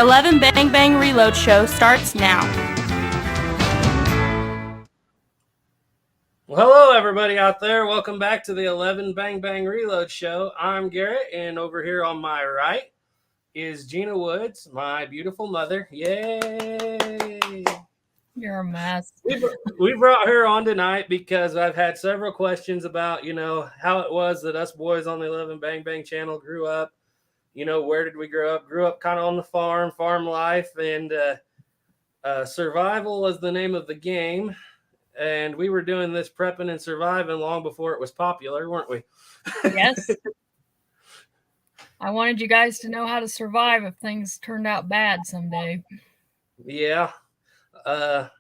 11 Bang Bang Reload Show starts now. Well, hello, everybody out there. Welcome back to the 11 Bang Bang Reload Show. I'm Garrett, and over here on my right is Gina Woods, my beautiful mother. Yay! You're a mess. We brought her on tonight because I've had several questions about, how it was that us boys on the 11 Bang Bang channel grew up. Where did we grow up? Grew up kind of on the farm life, and survival was the name of the game. And we were doing this prepping and surviving long before it was popular, weren't we? Yes. I wanted you guys to know how to survive if things turned out bad someday. Yeah. There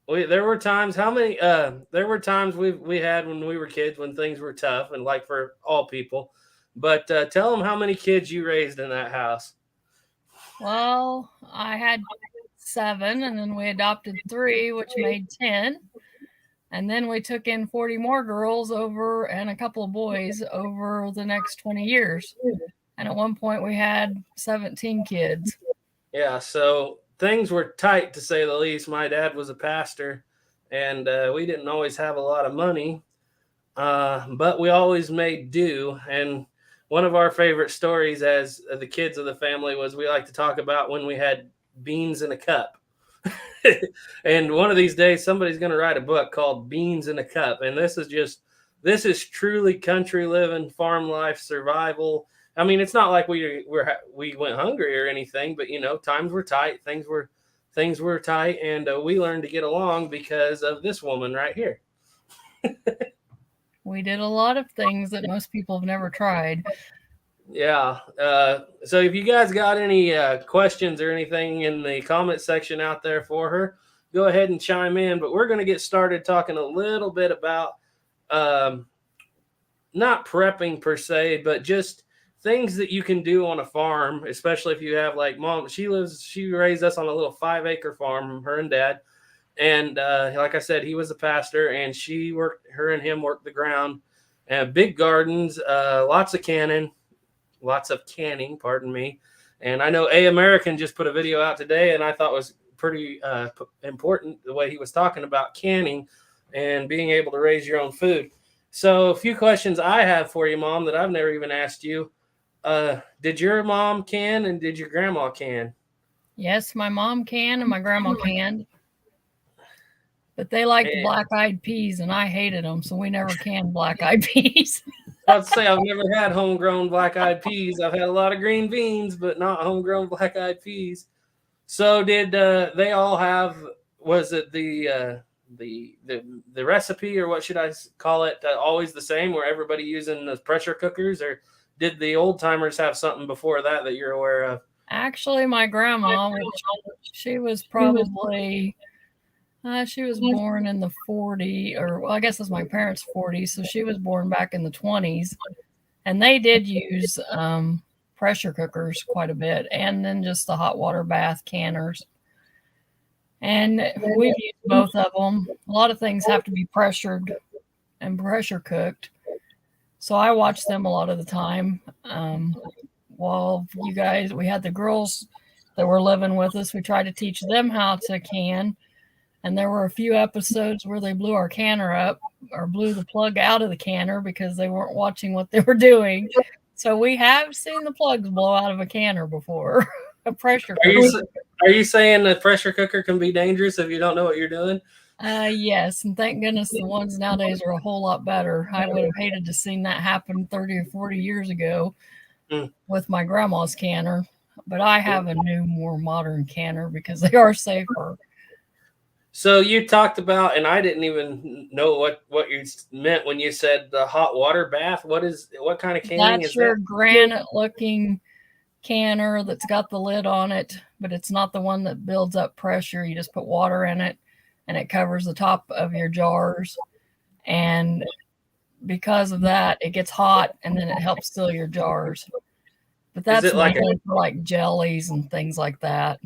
were times. There were times we had when we were kids when things were tough, and like for all people. But tell them how many kids you raised in that house. Well, I had 7, and then we adopted 3, which made 10. And then we took in 40 more girls and a couple of boys over the next 20 years. And at one point we had 17 kids. Yeah, so things were tight, to say the least. My dad was a pastor, and we didn't always have a lot of money, but we always made do. And one of our favorite stories as the kids of the family was we like to talk about when we had beans in a cup. And one of these days, somebody's going to write a book called Beans in a Cup. And this is truly country living, farm life, survival. I mean, it's not like we went hungry or anything, but times were tight, things were tight, and we learned to get along because of this woman right here. We did a lot of things that most people have never tried. Yeah. So if you guys got any questions or anything in the comment section out there for her, go ahead and chime in. But we're going to get started talking a little bit about not prepping per se, but just things that you can do on a farm, especially if you have like mom. She raised us on a little 5-acre farm, her and dad. And like I said, he was a pastor, and her and him worked the ground, and big gardens, lots of canning, pardon me. And I know American just put a video out today, and I thought was pretty important the way he was talking about canning and being able to raise your own food. So a few questions I have for you, Mom, that I've never even asked you. Did your mom can, and did your grandma can? Yes, my mom can and my grandma can. But they liked black-eyed peas, and I hated them, so we never canned black-eyed peas. I'd say I've never had homegrown black-eyed peas. I've had a lot of green beans, but not homegrown black-eyed peas. So did they all have? Was it the recipe, or what should I call it? Always the same, where everybody using the pressure cookers, or did the old timers have something before that you're aware of? Actually, my grandma, she was probably. She was born in the 40s, or well, I guess it's my parents' 40s, so she was born back in the 20s. And they did use pressure cookers quite a bit, and then just the hot water bath canners. And we've used both of them. A lot of things have to be pressured and pressure cooked. So I watch them a lot of the time. While we had the girls that were living with us, we tried to teach them how to can. And there were a few episodes where they blew our canner up or blew the plug out of the canner because they weren't watching what they were doing. So we have seen the plugs blow out of a canner before. A pressure cooker. Are you saying the pressure cooker can be dangerous if you don't know what you're doing? Yes, and thank goodness the ones nowadays are a whole lot better. I would have hated to seen that happen 30 or 40 years ago with my grandma's canner. But I have a new, more modern canner because they are safer. So you talked about, and I didn't even know what you meant when you said the hot water bath. What kind of canning is that? That's your granite-looking canner that's got the lid on it, but it's not the one that builds up pressure. You just put water in it, and it covers the top of your jars. And because of that, it gets hot, and then it helps seal your jars. But that's mainly for like jellies and things like that.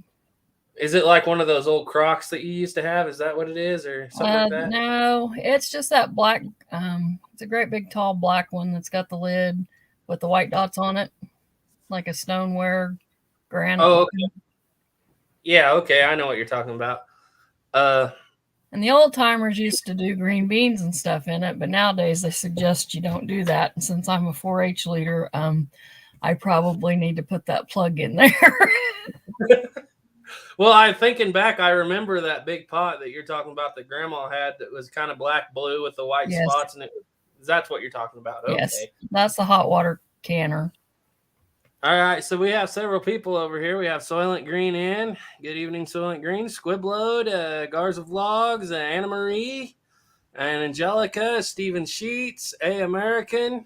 Is it like one of those old Crocs that you used to have? Is that what it is, or something like that? No, it's just that black. It's a great big tall black one that's got the lid with the white dots on it, like a stoneware granite. Oh, okay. Yeah, okay, I know what you're talking about. And the old timers used to do green beans and stuff in it, but nowadays they suggest you don't do that. And since I'm a 4-H leader, I probably need to put that plug in there. Well, I'm thinking back, I remember that big pot that you're talking about that Grandma had that was kind of black blue with the white Yes. spots, and that's what you're talking about. Okay. Yes, that's the hot water canner. All right, so we have several people over here. We have Soylent Green in. Good evening, Soylent Green. Squibload, Garza Vlogs, Anna Marie, and Angelica, Stephen Sheets, A American,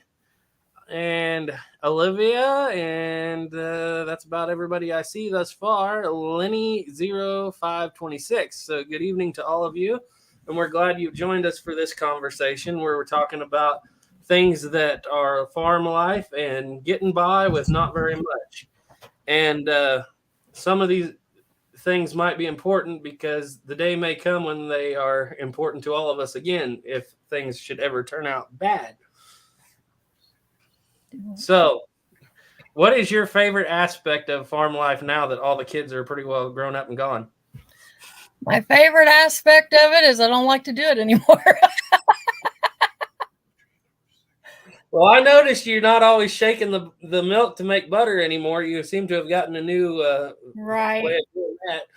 and Olivia, and that's about everybody I see thus far. Lenny0526. So good evening to all of you, and we're glad you've joined us for this conversation where we're talking about things that are farm life and getting by with not very much. And some of these things might be important because the day may come when they are important to all of us again if things should ever turn out bad. So, what is your favorite aspect of farm life now that all the kids are pretty well grown up and gone? My favorite aspect of it is I don't like to do it anymore. Well, I noticed you're not always shaking the milk to make butter anymore. You seem to have gotten a new Right. way of doing that.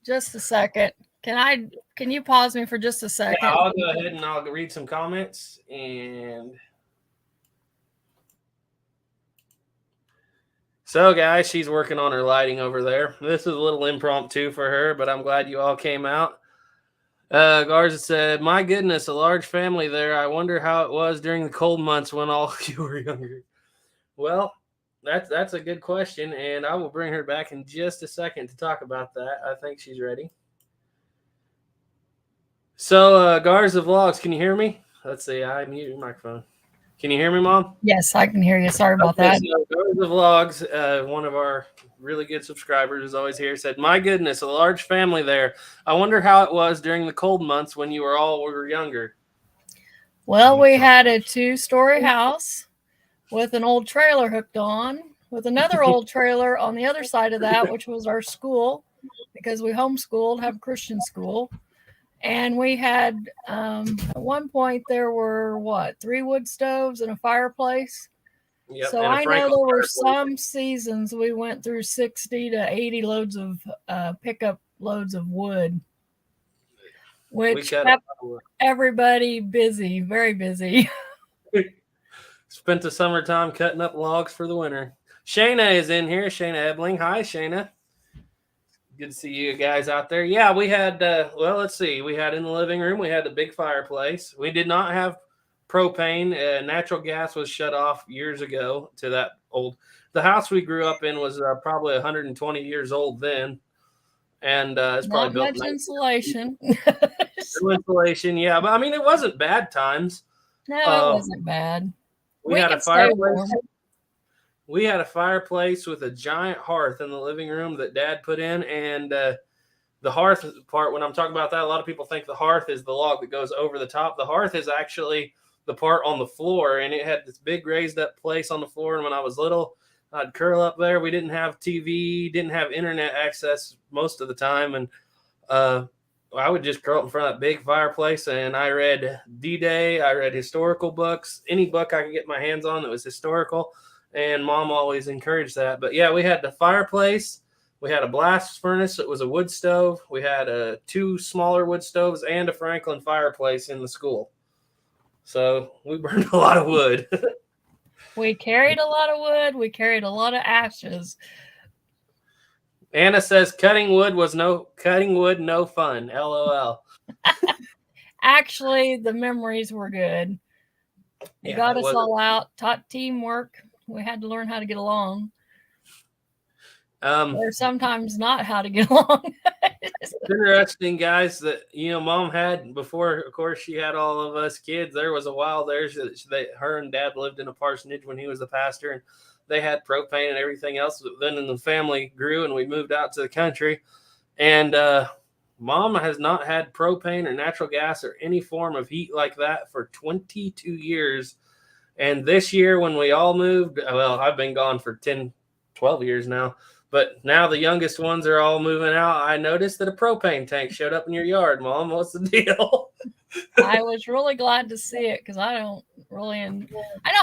Just a second. Can you pause me for just a second? Yeah, I'll go ahead and I'll read some comments. And so, guys, she's working on her lighting over there. This is a little impromptu for her, but I'm glad you all came out. Garza said, "My goodness, a large family there. I wonder how it was during the cold months when all you were younger." Well, that's a good question, and I will bring her back in just a second to talk about that. I think she's ready. So, Garza Vlogs, can you hear me? Let's see. I muted your microphone. Can you hear me, Mom? Yes, I can hear you. Sorry about that. So Garza Vlogs, one of our really good subscribers is always here, said, "My goodness, a large family there. I wonder how it was during the cold months when you were younger." Well, we had a 2-story house with an old trailer hooked on, with another old trailer on the other side of that, which was our school, because we homeschooled, have a Christian school. And we had, at one point, there were, 3 wood stoves and a fireplace. Yep, so I know there were some seasons we went through 60 to 80 loads of pickup loads of wood, which kept everybody busy, very busy. Spent the summertime cutting up logs for the winter. Shayna is in here. Shayna Ebling. Hi, Shayna. Good to see you guys out there. Yeah, we had, let's see. We had in the living room, we had a big fireplace. We did not have propane. Natural gas was shut off years ago to that old. The house we grew up in was probably 120 years old then. And it's probably built much insulation. No insulation, yeah. But I mean, it wasn't bad times. No, it wasn't bad. We had a fireplace. We had a fireplace with a giant hearth in the living room that Dad put in. And the hearth part, when I'm talking about that, a lot of people think the hearth is the log that goes over the top. The hearth is actually the part on the floor, and it had this big raised up place on the floor. And when I was little, I'd curl up there. We didn't have TV, didn't have internet access most of the time. And I would just curl up in front of that big fireplace, and I read D-Day. I read historical books, any book I could get my hands on that was historical. And Mom always encouraged that. But yeah, we had the fireplace. We had a blast furnace. It was a wood stove. We had 2 smaller wood stoves and a Franklin fireplace in the school. So we burned a lot of wood. We carried a lot of wood. We carried a lot of ashes. Anna says cutting wood, no fun. LOL. Actually, the memories were good. It got us all out, taught teamwork. We had to learn how to get along. Or sometimes not how to get along. It's interesting, guys, that, Mom had before, of course, she had all of us kids. There was a while there that her and Dad lived in a parsonage when he was a pastor, and they had propane and everything else. But then the family grew and we moved out to the country, and Mom has not had propane or natural gas or any form of heat like that for 22 years. And this year when we all moved, well, I've been gone for 10, 12 years now. But now the youngest ones are all moving out. I noticed that a propane tank showed up in your yard, Mom. What's the deal? I was really glad to see it because I don't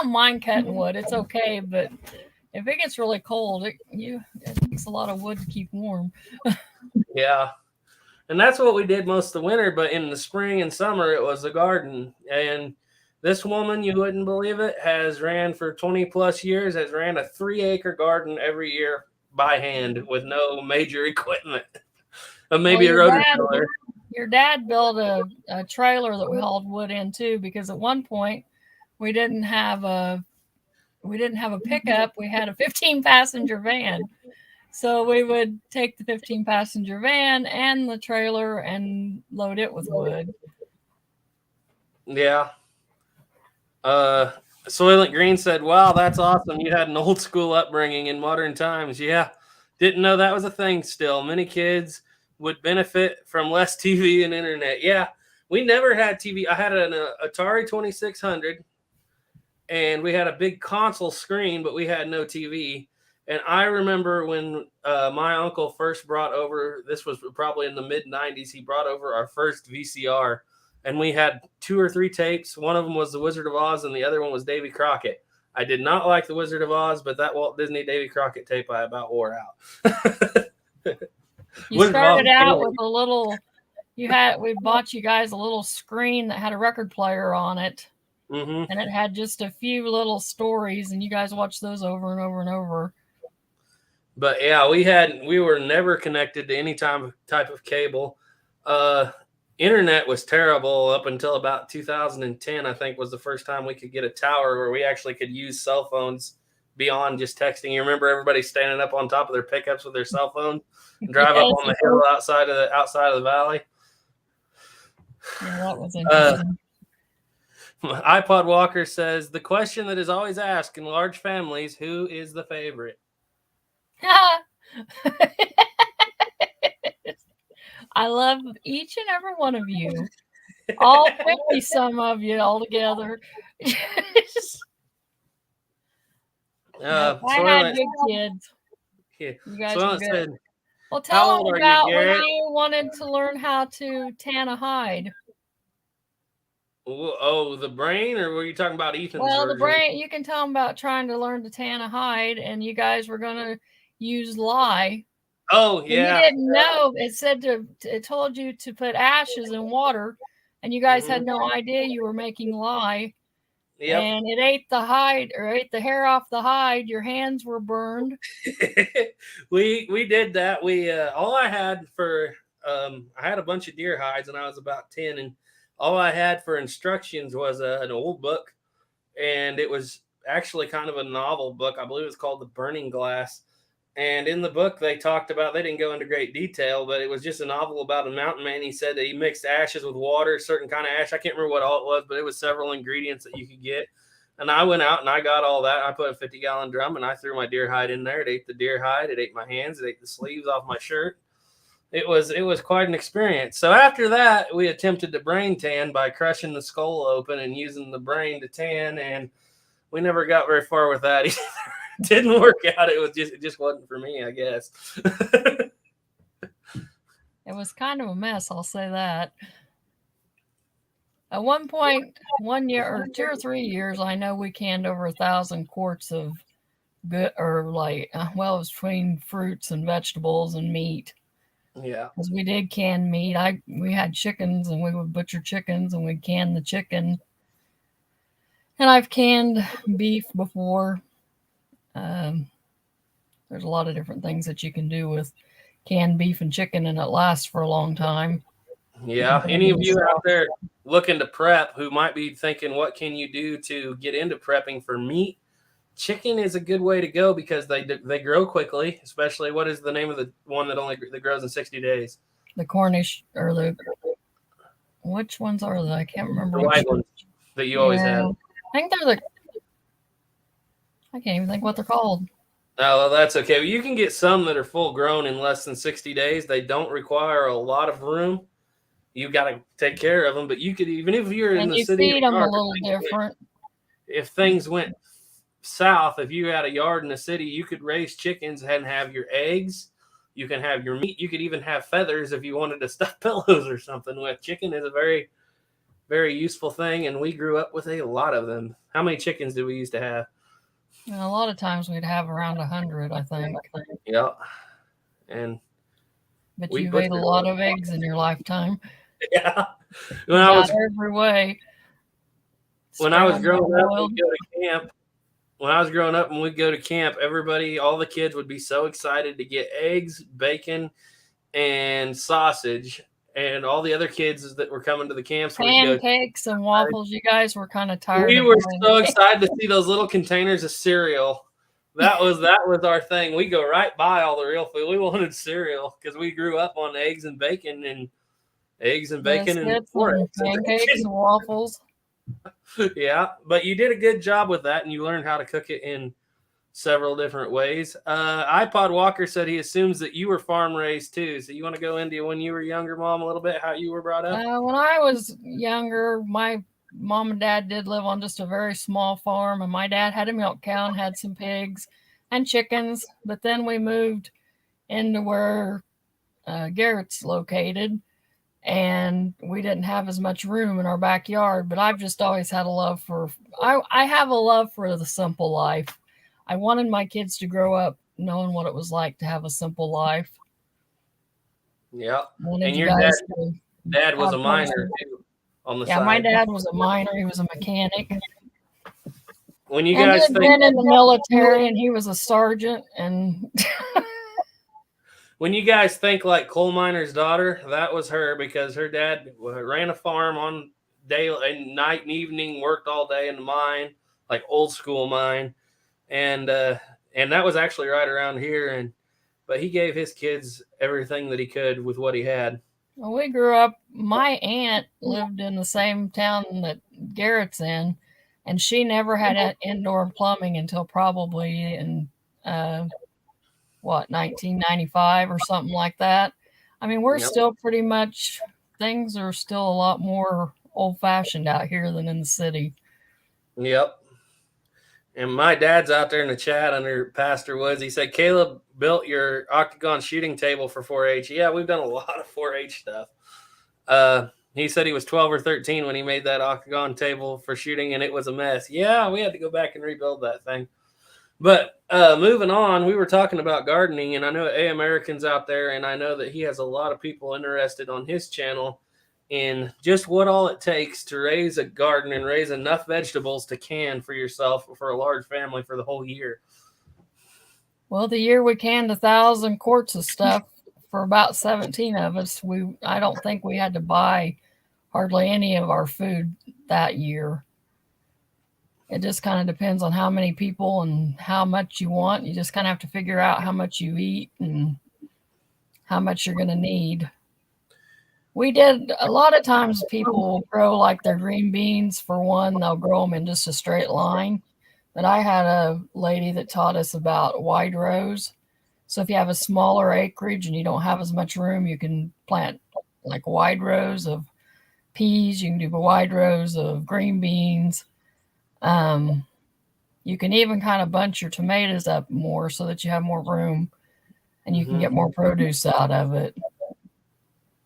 mind cutting wood. It's okay, but if it gets really cold, it takes a lot of wood to keep warm. Yeah. And that's what we did most of the winter. But in the spring and summer, it was a garden. And this woman, you wouldn't believe it, has ran for 20 plus years, has ran a 3-acre garden every year by hand with no major equipment. Maybe a rototiller. Your dad built a trailer that we hauled wood in too, because at one point we didn't have a pickup. We had a 15-passenger van. So we would take the 15-passenger van and the trailer and load it with wood. Yeah. Soylent Green said, "Wow, that's awesome. You had an old school upbringing in modern times." Yeah. Didn't know that was a thing still. Many kids would benefit from less TV and internet. Yeah. We never had TV. I had an Atari 2600 and we had a big console screen, but we had no TV. And I remember when my uncle first brought over, this was probably in the mid-90s, he brought over our first VCR. And we had 2 or 3 tapes. One of them was The Wizard of Oz, and the other one was Davy Crockett. I did not like The Wizard of Oz, but that Walt Disney Davy Crockett tape I about wore out. You started out with a little, we bought you guys a little screen that had a record player on it. Mm-hmm. And it had just a few little stories, and you guys watched those over and over and over. But yeah, we were never connected to any type of cable. Internet was terrible up until about 2010, I think, was the first time we could get a tower where we actually could use cell phones beyond just texting. You remember everybody standing up on top of their pickups with their cell phone and drive up on the hill outside of the valley? Yeah, that was interesting. iPod Walker says, the question that is always asked in large families, who is the favorite? I love each and every one of you. All 50 some of you all together. I had good kids. Yeah. You guys were good. Said, well, tell them about when you wanted to learn how to tan a hide. Oh, the brain, or were you talking about Ethan's version? The brain, you can tell them about trying to learn to tan a hide, and you guys were going to use lye. Oh, yeah. You didn't know. It told you to put ashes in water, and you guys had no idea you were making lye. Yep. And it ate the hide, or ate the hair off the hide. Your hands were burned. We did that. All I had for I had a bunch of deer hides when I was about 10, and all I had for instructions was an old book, and it was actually kind of a novel book. I believe it's called The Burning Glass. And in the book, they talked about, they didn't go into great detail, but it was just a novel about a mountain man. He said that he mixed ashes with water, certain kind of ash. I can't remember what all it was, but it was several ingredients that you could get. And I went out and I got all that. I put a 50-gallon drum and I threw my deer hide in there. It ate the deer hide. It ate my hands. It ate the sleeves off my shirt. It was quite an experience. So after that, we attempted to brain tan by crushing the skull open and using the brain to tan. And we never got very far with that either. Didn't work out. It just wasn't for me, I guess. It was kind of a mess, I'll say that. At one point, 1 year or 2 or 3 years, I know we canned over 1,000 quarts of good, or it was between fruits and vegetables and meat. Yeah, because we did canned meat. We had chickens, and we would butcher chickens, and we'd can the chicken. And I've canned beef before. There's a lot of different things that you can do with canned beef and chicken, and it lasts for a long time. Yeah. Any of you out there looking to prep who might be thinking, what can you do to get into prepping for meat? Chicken is a good way to go because they grow quickly, especially what is the name of the one that grows in 60 days? The Cornish, or which ones are they? I can't remember. The white ones that you always have. I think they're I can't even think what they're called. Oh, well, that's okay. You can get some that are full grown in less than 60 days. They don't require a lot of room. You got to take care of them, but you could, even if you're in the city, feed them a little different. If things went south, if you had a yard in the city, you could raise chickens and have your eggs. You can have your meat. You could even have feathers if you wanted to stuff pillows or something with. Chicken is a very, very useful thing, and we grew up with a lot of them. How many chickens did we used to have? And a lot of times we'd have around 100, I think. Yeah. And But we you've ate a butchered lot them. of eggs in your lifetime. Yeah. You got every way. When I was growing up, Boiled. we'd go to camp. When I was growing up and we'd go to camp, everybody, all the kids would be so excited to get eggs, bacon, and sausage. And all the other kids that were coming to the camps would go. Pancakes and waffles. You guys were kind of tired. We of were buying so cake. excited to see those little containers of cereal. That was our thing. We go right by all the real food. We wanted cereal because we grew up on eggs and bacon and Biscuits and porridge. pancakes and waffles. Yeah, but you did a good job with that, and you learned how to cook it in several different ways. iPod Walker said he assumes that you were farm raised too. So you want to go into when you were younger, Mom, a little bit, how you were brought up? When I was younger, my mom and dad did live on just a very small farm, and my dad had a milk cow and had some pigs and chickens. But then we moved into where Garrett's located, and we didn't have as much room in our backyard. But I've just always had a love for I have a love for the simple life. I wanted my kids to grow up knowing what it was like to have a simple life. Yeah. And your dad was a miner too on the side. My dad was a miner. He was a mechanic. When you guys he had been in the military, and he was a sergeant. And when you guys think like coal miner's daughter, that was her, because her dad ran a farm on day and night and evening, worked all day in the mine, like old school mine. And that was actually right around here. But he gave his kids everything that he could with what he had. Well, we grew up, my aunt lived in the same town that Garrett's in, and she never had indoor plumbing until probably in 1995 or something like that. I mean, we're still pretty much, things are still a lot more old-fashioned out here than in the city. Yep. And my dad's out there in the chat under Pastor Woods. He said, Caleb built your octagon shooting table for 4-H. Yeah, we've done a lot of 4-H stuff. He said he was 12 or 13 when he made that octagon table for shooting, and it was a mess. Yeah, we had to go back and rebuild that thing. But moving on, we were talking about gardening, and I know A American's out there, and I know that he has a lot of people interested on his channel in just what all it takes to raise a garden and raise enough vegetables to can for yourself or for a large family for the whole year. Well, the year we canned 1,000 quarts of stuff for about 17 of us, I don't think we had to buy hardly any of our food that year. It just kind of depends on how many people and how much you want. You just kind of have to figure out how much you eat and how much you're going to need. We did, a lot of times people will grow like their green beans. For one, they'll grow them in just a straight line. But I had a lady that taught us about wide rows. So if you have a smaller acreage and you don't have as much room, you can plant like wide rows of peas. You can do wide rows of green beans. You can even kind of bunch your tomatoes up more so that you have more room and you can get more produce out of it.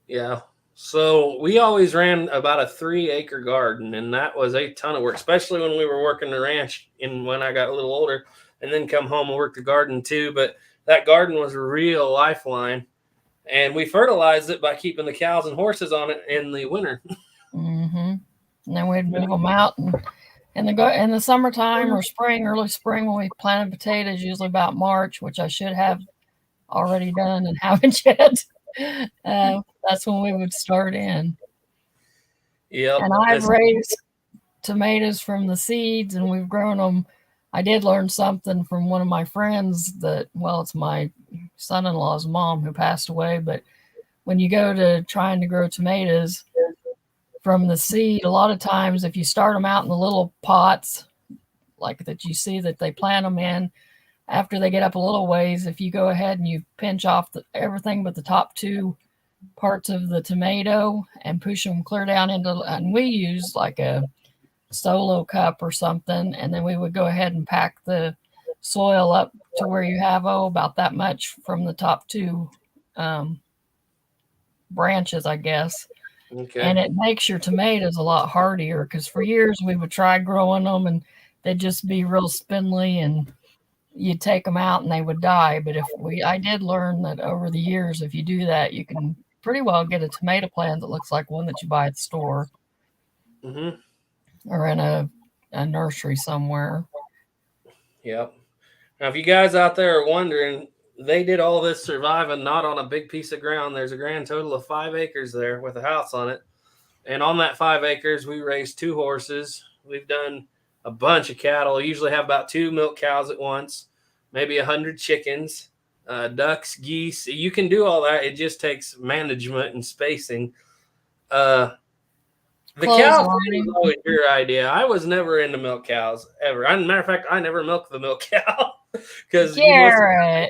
Yeah. So we always ran about a 3-acre garden, and that was a ton of work, especially when we were working the ranch when I got a little older, and then come home and work the garden too. But that garden was a real lifeline, and we fertilized it by keeping the cows and horses on it in the winter. And then we'd move them out in the summertime or spring, early spring, when we planted potatoes, usually about March, which I should have already done and haven't yet. That's when we would start in. Yep. And I've raised tomatoes from the seeds, and we've grown them. I did learn something from one of my friends it's my son-in-law's mom who passed away, but when you go to trying to grow tomatoes from the seed, a lot of times if you start them out in the little pots like that you see that they plant them in, after they get up a little ways, if you go ahead and you pinch off everything but the top 2 parts of the tomato and push them clear down into, and we use like a solo cup or something, and then we would go ahead and pack the soil up to where you have about that much from the top two branches, I guess. Okay. And it makes your tomatoes a lot hardier, because for years we would try growing them and they'd just be real spindly and you'd take them out and they would die. But I did learn that over the years, if you do that, you can pretty well get a tomato plant that looks like one that you buy at the store or in a nursery somewhere. Yep. Now, if you guys out there are wondering, they did all this surviving not on a big piece of ground. There's a grand total of 5 acres there with a house on it. And on that 5 acres, we raised 2 horses. We've done a bunch of cattle. Usually have about 2 milk cows at once, maybe 100 chickens, ducks, geese. You can do all that. It just takes management and spacing. The cow thing was always your idea. I was never into milk cows ever. As a matter of fact, I never milked the milk cow because when I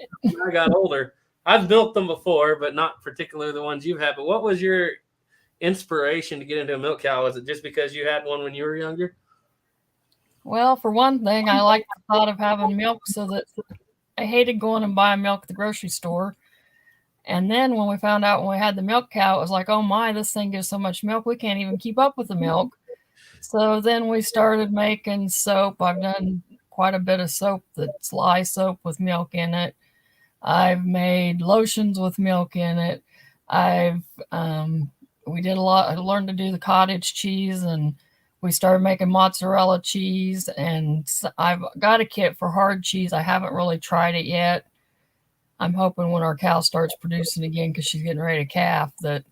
got older. I've milked them before, but not particularly the ones you've had. But what was your inspiration to get into a milk cow? Was it just because you had one when you were younger? Well, for one thing, I liked the thought of having milk, so that I hated going and buying milk at the grocery store. And then when we found out when we had the milk cow, it was like, oh my, this thing gives so much milk, we can't even keep up with the milk. So then we started making soap. I've done quite a bit of soap, that's lye soap with milk in it. I've made lotions with milk in it. We did a lot. I learned to do the cottage cheese, and we started making mozzarella cheese. And I've got a kit for hard cheese. I haven't really tried it yet. I'm hoping when our cow starts producing again, because she's getting ready to calf, that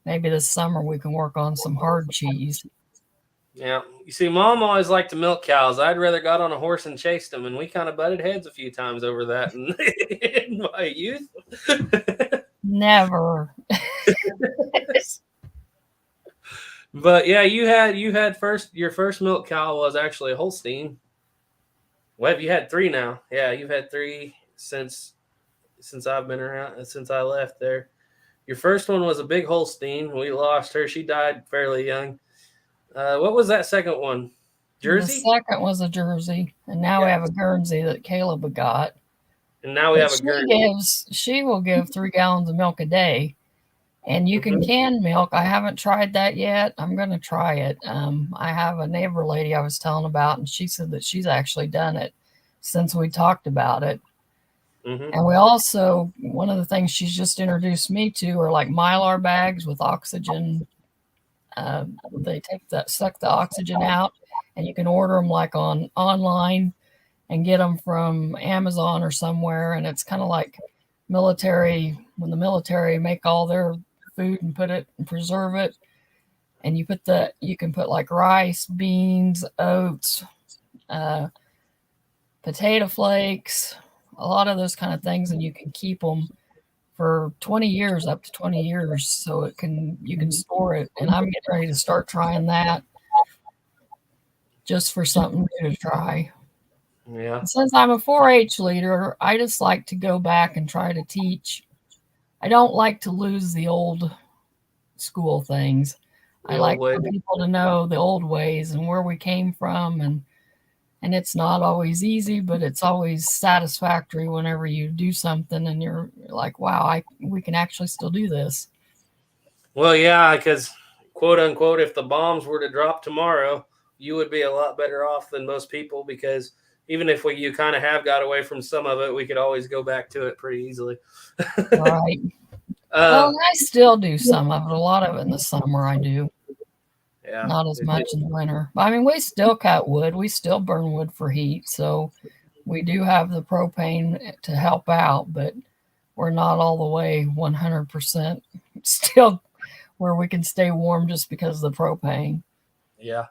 maybe this summer we can work on some hard cheese. Yeah. You see, Mom always liked to milk cows. I'd rather got on a horse and chased them, and we kind of butted heads a few times over that in my youth. Never. But yeah, you had your first milk cow was actually a Holstein. Well, you had 3 now. Yeah, you've had 3 since I've been around, since I left there. Your first one was a big Holstein. We lost her. She died fairly young. What was that second one? Jersey? The second was a Jersey. And now we have a Guernsey that Caleb got. And now we have a Guernsey. She will give 3 gallons of milk a day. And you can can milk. I haven't tried that yet. I'm going to try it. I have a neighbor lady I was telling about, and she said that she's actually done it since we talked about it. And we also, one of the things she's just introduced me to are like Mylar bags with oxygen. They suck the oxygen out, and you can order them like online and get them from Amazon or somewhere. And it's kind of like when the military make all their food and put it and preserve it. And you can put like rice, beans, oats, potato flakes, a lot of those kind of things, and you can keep them for 20 years, up to 20 years. So you can store it. And I'm getting ready to start trying that just for something new to try. Yeah. And since I'm a 4-H leader, I just like to go back and try to teach. I don't like to lose the old school things. I like for people to know the old ways and where we came from, and it's not always easy, but it's always satisfactory whenever you do something and you're like, wow, we can actually still do this. Well, yeah, because quote unquote, if the bombs were to drop tomorrow, you would be a lot better off than most people, because even if you kind of have got away from some of it, we could always go back to it pretty easily. Right. Well, I still do some of it. A lot of it in the summer I do. Yeah, not as much in the winter. I mean, we still cut wood. We still burn wood for heat. So we do have the propane to help out, but we're not all the way 100% still where we can stay warm just because of the propane. Yeah.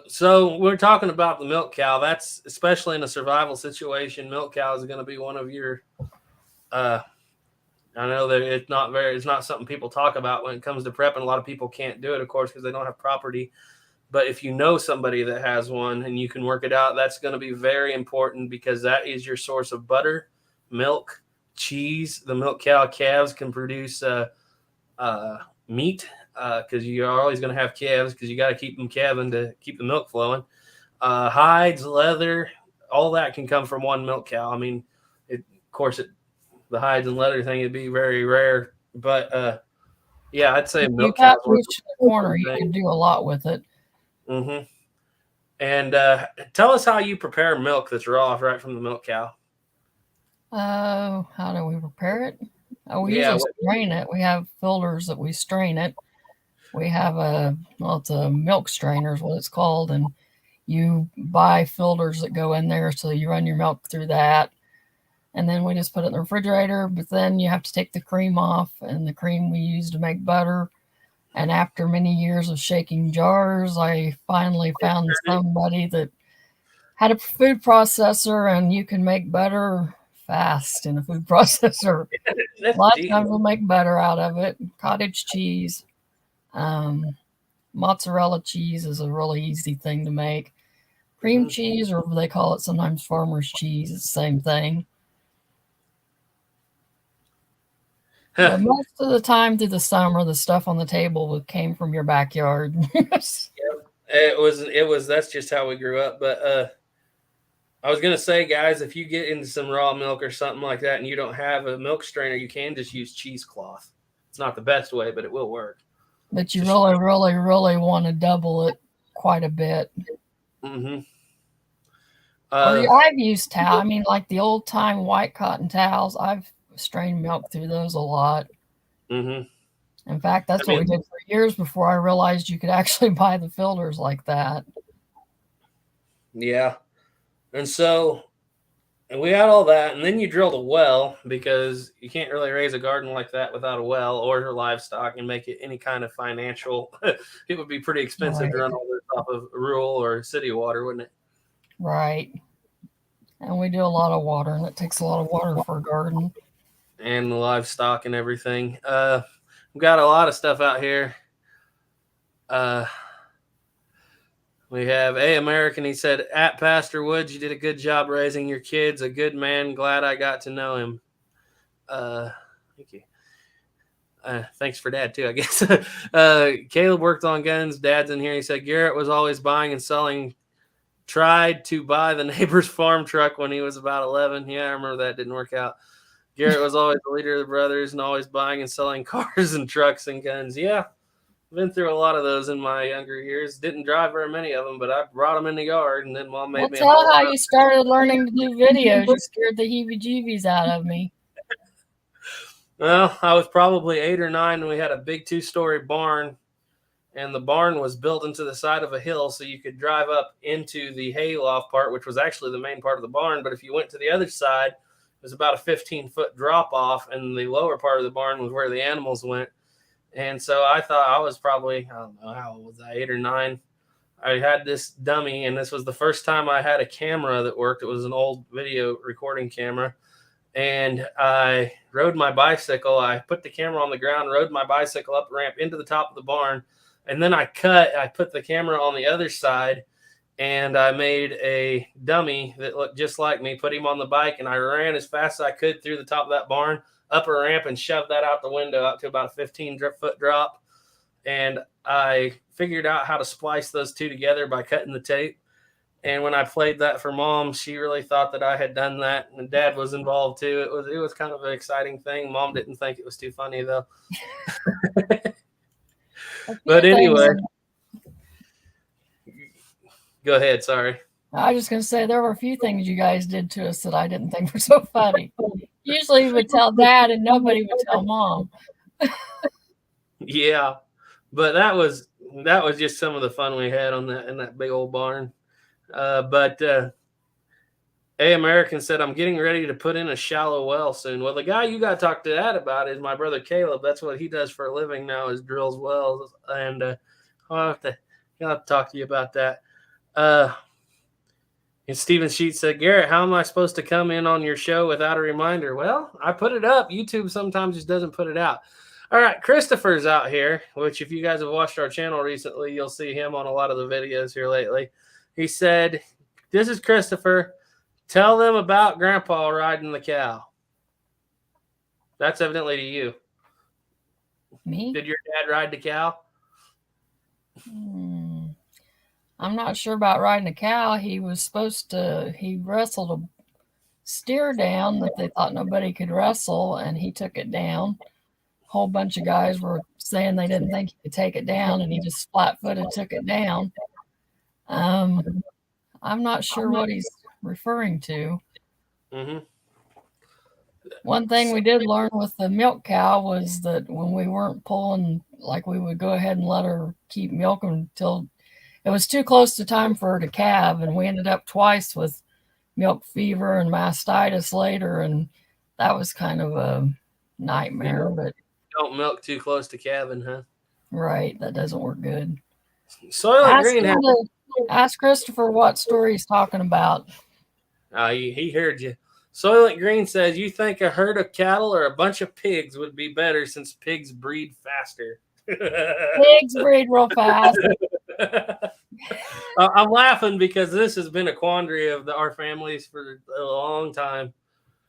So we're talking about the milk cow. That's, especially in a survival situation, milk cow is going to be one of your, I know that it's not something people talk about when it comes to prepping. A lot of people can't do it, of course, because they don't have property. But if you know somebody that has one and you can work it out, that's going to be very important, because that is your source of butter, milk, cheese. The milk cow calves can produce meat, because you're always going to have calves because you got to keep them calving to keep the milk flowing. Hides, leather, all that can come from one milk cow. I mean, of course, the hides and leather thing would be very rare, but yeah, I'd say If you milk got cows were reach to the corner, you can do a lot with it. Mm-hmm. And tell us how you prepare milk that's raw right from the milk cow. How do we prepare it? We usually strain it. We have filters that we strain it. We have it's a milk strainer is what it's called, and you buy filters that go in there, so you run your milk through that, and then we just put it in the refrigerator. But then you have to take the cream off, and the cream we use to make butter. And after many years of shaking jars, I finally found somebody that had a food processor, and you can make butter fast in a food processor. A lot of times we'll make butter out of it. Cottage cheese. Mozzarella cheese is a really easy thing to make. Cream cheese, or they call it sometimes farmer's cheese, it's the same thing. But most of the time through the summer, the stuff on the table came from your backyard. It was. That's just how we grew up. But I was gonna say, guys, if you get into some raw milk or something like that, and you don't have a milk strainer, you can just use cheesecloth. It's not the best way, but it will work. But you really want to double it quite a bit. Mm-hmm. I've used towel. I mean, like the old time white cotton towels. I've strained milk through those a lot. Mm-hmm. In fact, that's what we did for years before I realized you could actually buy the filters like that. Yeah. And so we had all that, and then you drilled a well, because you can't really raise a garden like that without a well or livestock and make it any kind of financial. It would be pretty expensive to run all this off of rural or city water, wouldn't it? Right. And we do a lot of water, and it takes a lot of water for a garden. And the livestock and everything. We've got a lot of stuff out here. We have American. He said, at Pastor Woods, you did a good job raising your kids. A good man. Glad I got to know him. Thank you. Thanks for Dad, too, I guess. Caleb worked on guns. Dad's in here. He said, Garrett was always buying and selling. Tried to buy the neighbor's farm truck when he was about 11. Yeah, I remember that didn't work out. Garrett was always the leader of the brothers and always buying and selling cars and trucks and guns. Yeah, I've been through a lot of those in my younger years. Didn't drive very many of them, but I brought them in the yard, and then Mom made me. Tell how you started learning to do videos. You scared the heebie-jeebies out of me. Well, I was probably 8 or 9, and we had a big 2-story barn, and the barn was built into the side of a hill, so you could drive up into the hayloft part, which was actually the main part of the barn. But if you went to the other side, it was about a 15-foot drop off, and the lower part of the barn was where the animals went. And so I thought I was probably, I don't know, how old was I, 8 or 9. I had this dummy, and this was the first time I had a camera that worked. It was an old video recording camera. And I rode my bicycle. I put the camera on the ground, rode my bicycle up the ramp into the top of the barn. And then I put the camera on the other side, and I made a dummy that looked just like me, put him on the bike, and I ran as fast as I could through the top of that barn, up a ramp, and shoved that out the window up to about a 15-foot drop. And I figured out how to splice those two together by cutting the tape. And when I played that for Mom, she really thought that I had done that, and Dad was involved too. It was kind of an exciting thing. Mom didn't think it was too funny though. But anyway, go ahead. Sorry. I was just going to say there were a few things you guys did to us that I didn't think were so funny. Usually you would tell Dad and nobody would tell Mom. Yeah, but that was just some of the fun we had in that big old barn. But American said, I'm getting ready to put in a shallow well soon. Well, the guy you got to talk to that about is my brother Caleb. That's what he does for a living now, is drills wells. And I'll have to talk to you about that. And Stephen Sheets said, Garrett, how am I supposed to come in on your show without a reminder? Well, I put it up. YouTube sometimes just doesn't put it out. All right, Christopher's out here, which if you guys have watched our channel recently, you'll see him on a lot of the videos here lately. He said, this is Christopher. Tell them about Grandpa riding the cow. That's evidently to you. Me? Did your dad ride the cow? I'm not sure about riding a cow. He wrestled a steer down that they thought nobody could wrestle, and he took it down. A whole bunch of guys were saying they didn't think he could take it down, and he just flat-footed took it down. I'm not sure what he's referring to. Mm-hmm. One thing we did learn with the milk cow was that when we weren't pulling, like we would go ahead and let her keep milking until it was too close to time for her to calve, and we ended up twice with milk fever and mastitis later, and that was kind of a nightmare. But don't milk too close to calving, huh? Right, that doesn't work good. Soylent Green ask Christopher what story he's talking about. He heard you. Soylent Green says, you think a herd of cattle or a bunch of pigs would be better since pigs breed faster? Pigs breed real fast. I'm laughing because this has been a quandary of our families for a long time.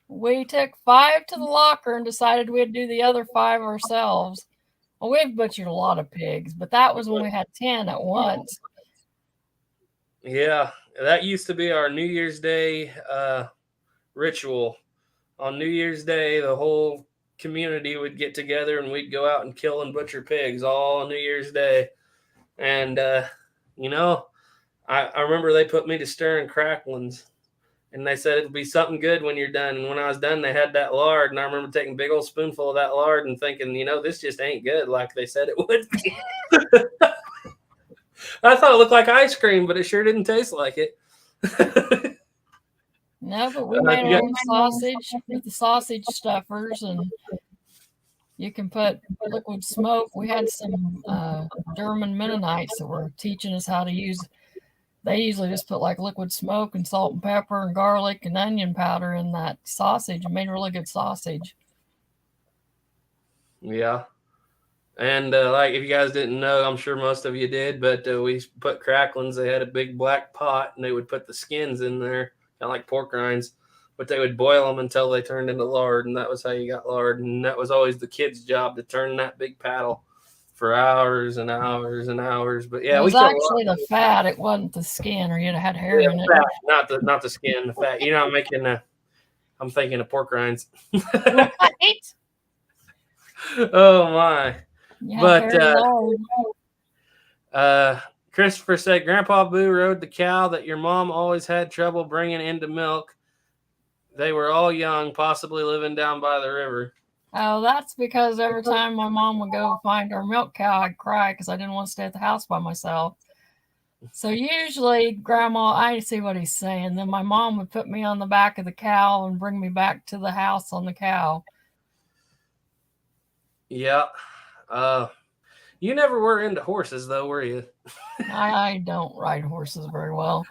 We took 5 to the locker and decided we'd do the other 5 ourselves. Well, we've butchered a lot of pigs, but that was when we had 10 at once. Yeah, that used to be our New Year's Day ritual. On New Year's Day, the whole community would get together and we'd go out and kill and butcher pigs all on New Year's Day. And, I remember they put me to stirring cracklings. And they said it'll be something good when you're done. And when I was done, they had that lard. And I remember taking a big old spoonful of that lard and thinking, this just ain't good like they said it would be. I thought it looked like ice cream, but it sure didn't taste like it. No, but we made our own sausage with the sausage stuffers, and you can put liquid smoke. We had some German Mennonites that were teaching us how to use. They usually just put like liquid smoke and salt and pepper and garlic and onion powder in that sausage and made really good sausage. Yeah. And like if you guys didn't know, I'm sure most of you did, but we put cracklings. They had a big black pot and they would put the skins in there, kind of like pork rinds, but they would boil them until they turned into lard. And that was how you got lard. And that was always the kids' job to turn that big paddle for hours and hours and hours. But yeah, it was actually the fat. It wasn't the skin, or you'd have had hair in it. Fat, not the skin, the fat. I'm thinking of pork rinds. Right? Oh my. Yeah, but Christopher said Grandpa Boo rode the cow that your mom always had trouble bringing into milk. They were all young, possibly living down by the river. Oh, that's because every time my mom would go find our milk cow, I'd cry because I didn't want to stay at the house by myself. So usually, Grandma, I see what he's saying. Then my mom would put me on the back of the cow and bring me back to the house on the cow. Yeah. You never were into horses, though, were you? I don't ride horses very well.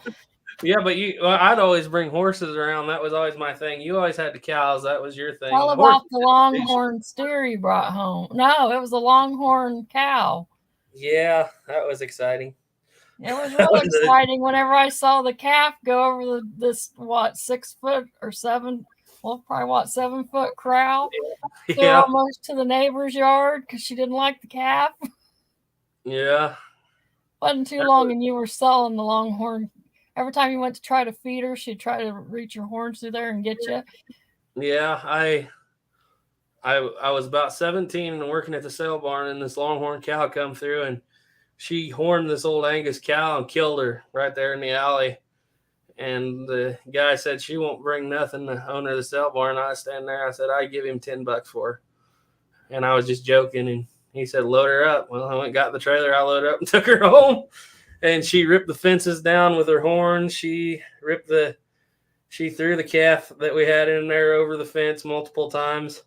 Yeah, but I'd always bring horses around. That was always my thing. You always had the cows. That was your thing. All about the longhorn steer you brought home. No, it was a longhorn cow. Yeah, that was exciting. It was real exciting whenever I saw the calf go over this 6 foot or 7, well, probably 7 foot corral. Yeah. Almost to the neighbor's yard because she didn't like the calf. Yeah. Wasn't too long and you were selling the longhorn. Every time you went to try to feed her, she'd try to reach her horns through there and get you. Yeah, I was about 17 and working at the sale barn, and this longhorn cow come through, and she horned this old Angus cow and killed her right there in the alley. And the guy said she won't bring nothing. The owner of the sale barn, I was standing there. I said I'd give him $10 for her, and I was just joking. And he said load her up. Well, I went and got the trailer. I loaded her up and took her home. And she ripped the fences down with her horns. She threw the calf that we had in there over the fence multiple times.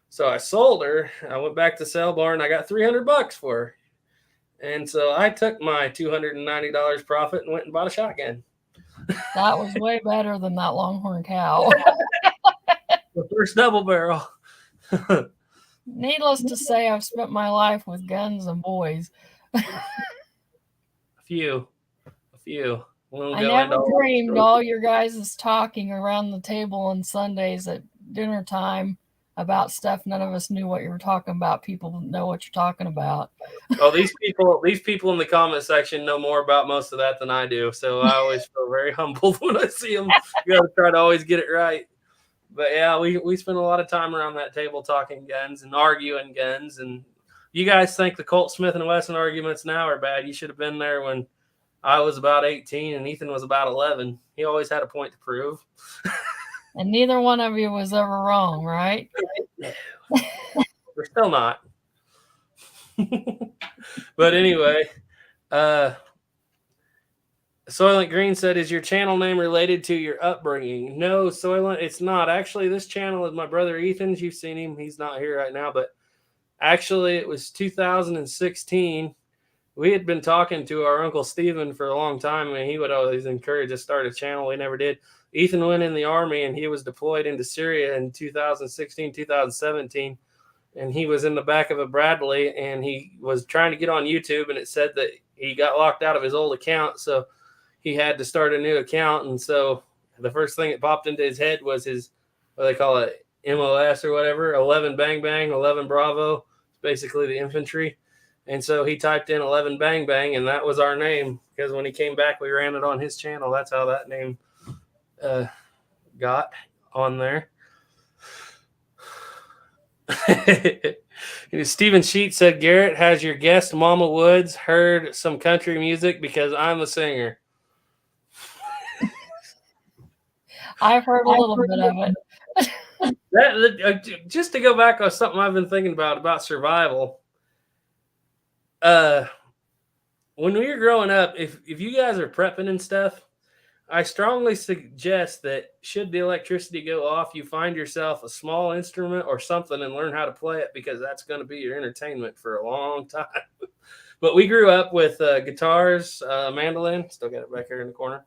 So I sold her. I went back to the sale barn. I got $300 for her. And so I took my $290 profit and went and bought a shotgun. That was way better than that longhorn cow. The first double barrel. Needless to say, I've spent my life with guns and boys. A few. I never dreamed all your guys is talking around the table on Sundays at dinner time about stuff none of us knew what you were talking about. People know what you're talking about. Oh, these people in the comment section know more about most of that than I do. So I always feel very humbled when I see them. You got to try to always get it right. But yeah, we spend a lot of time around that table talking guns and arguing guns. And you guys think the Colt Smith and Wesson arguments now are bad? You should have been there when I was about 18 and Ethan was about 11. He always had a point to prove. And neither one of you was ever wrong, right? No. We're still not. But anyway, Soylent Green said, is your channel name related to your upbringing? No, Soylent, it's not. Actually, this channel is my brother Ethan's. You've seen him. He's not here right now. But actually, it was 2016. We had been talking to our Uncle Stephen for a long time, and he would always encourage us to start a channel. We never did. Ethan went in the Army, and he was deployed into Syria in 2016, 2017. And he was in the back of a Bradley, and he was trying to get on YouTube, and it said that he got locked out of his old account, so he had to start a new account. And so the first thing that popped into his head was his, what they call it, MOS or whatever, 11bangbang, 11 Bravo, basically the infantry. And so he typed in 11bangbang, and that was our name, because when he came back, we ran it on his channel. That's how that name got on there. Stephen Sheet said, Garrett, has your guest Mama Woods heard some country music? Because I'm a singer. I've heard a little bit of it. Just to go back on something I've been thinking about survival. When we were growing up, if you guys are prepping and stuff, I strongly suggest that should the electricity go off, you find yourself a small instrument or something and learn how to play it, because that's going to be your entertainment for a long time. But we grew up with guitars, mandolin, still got it back here in the corner,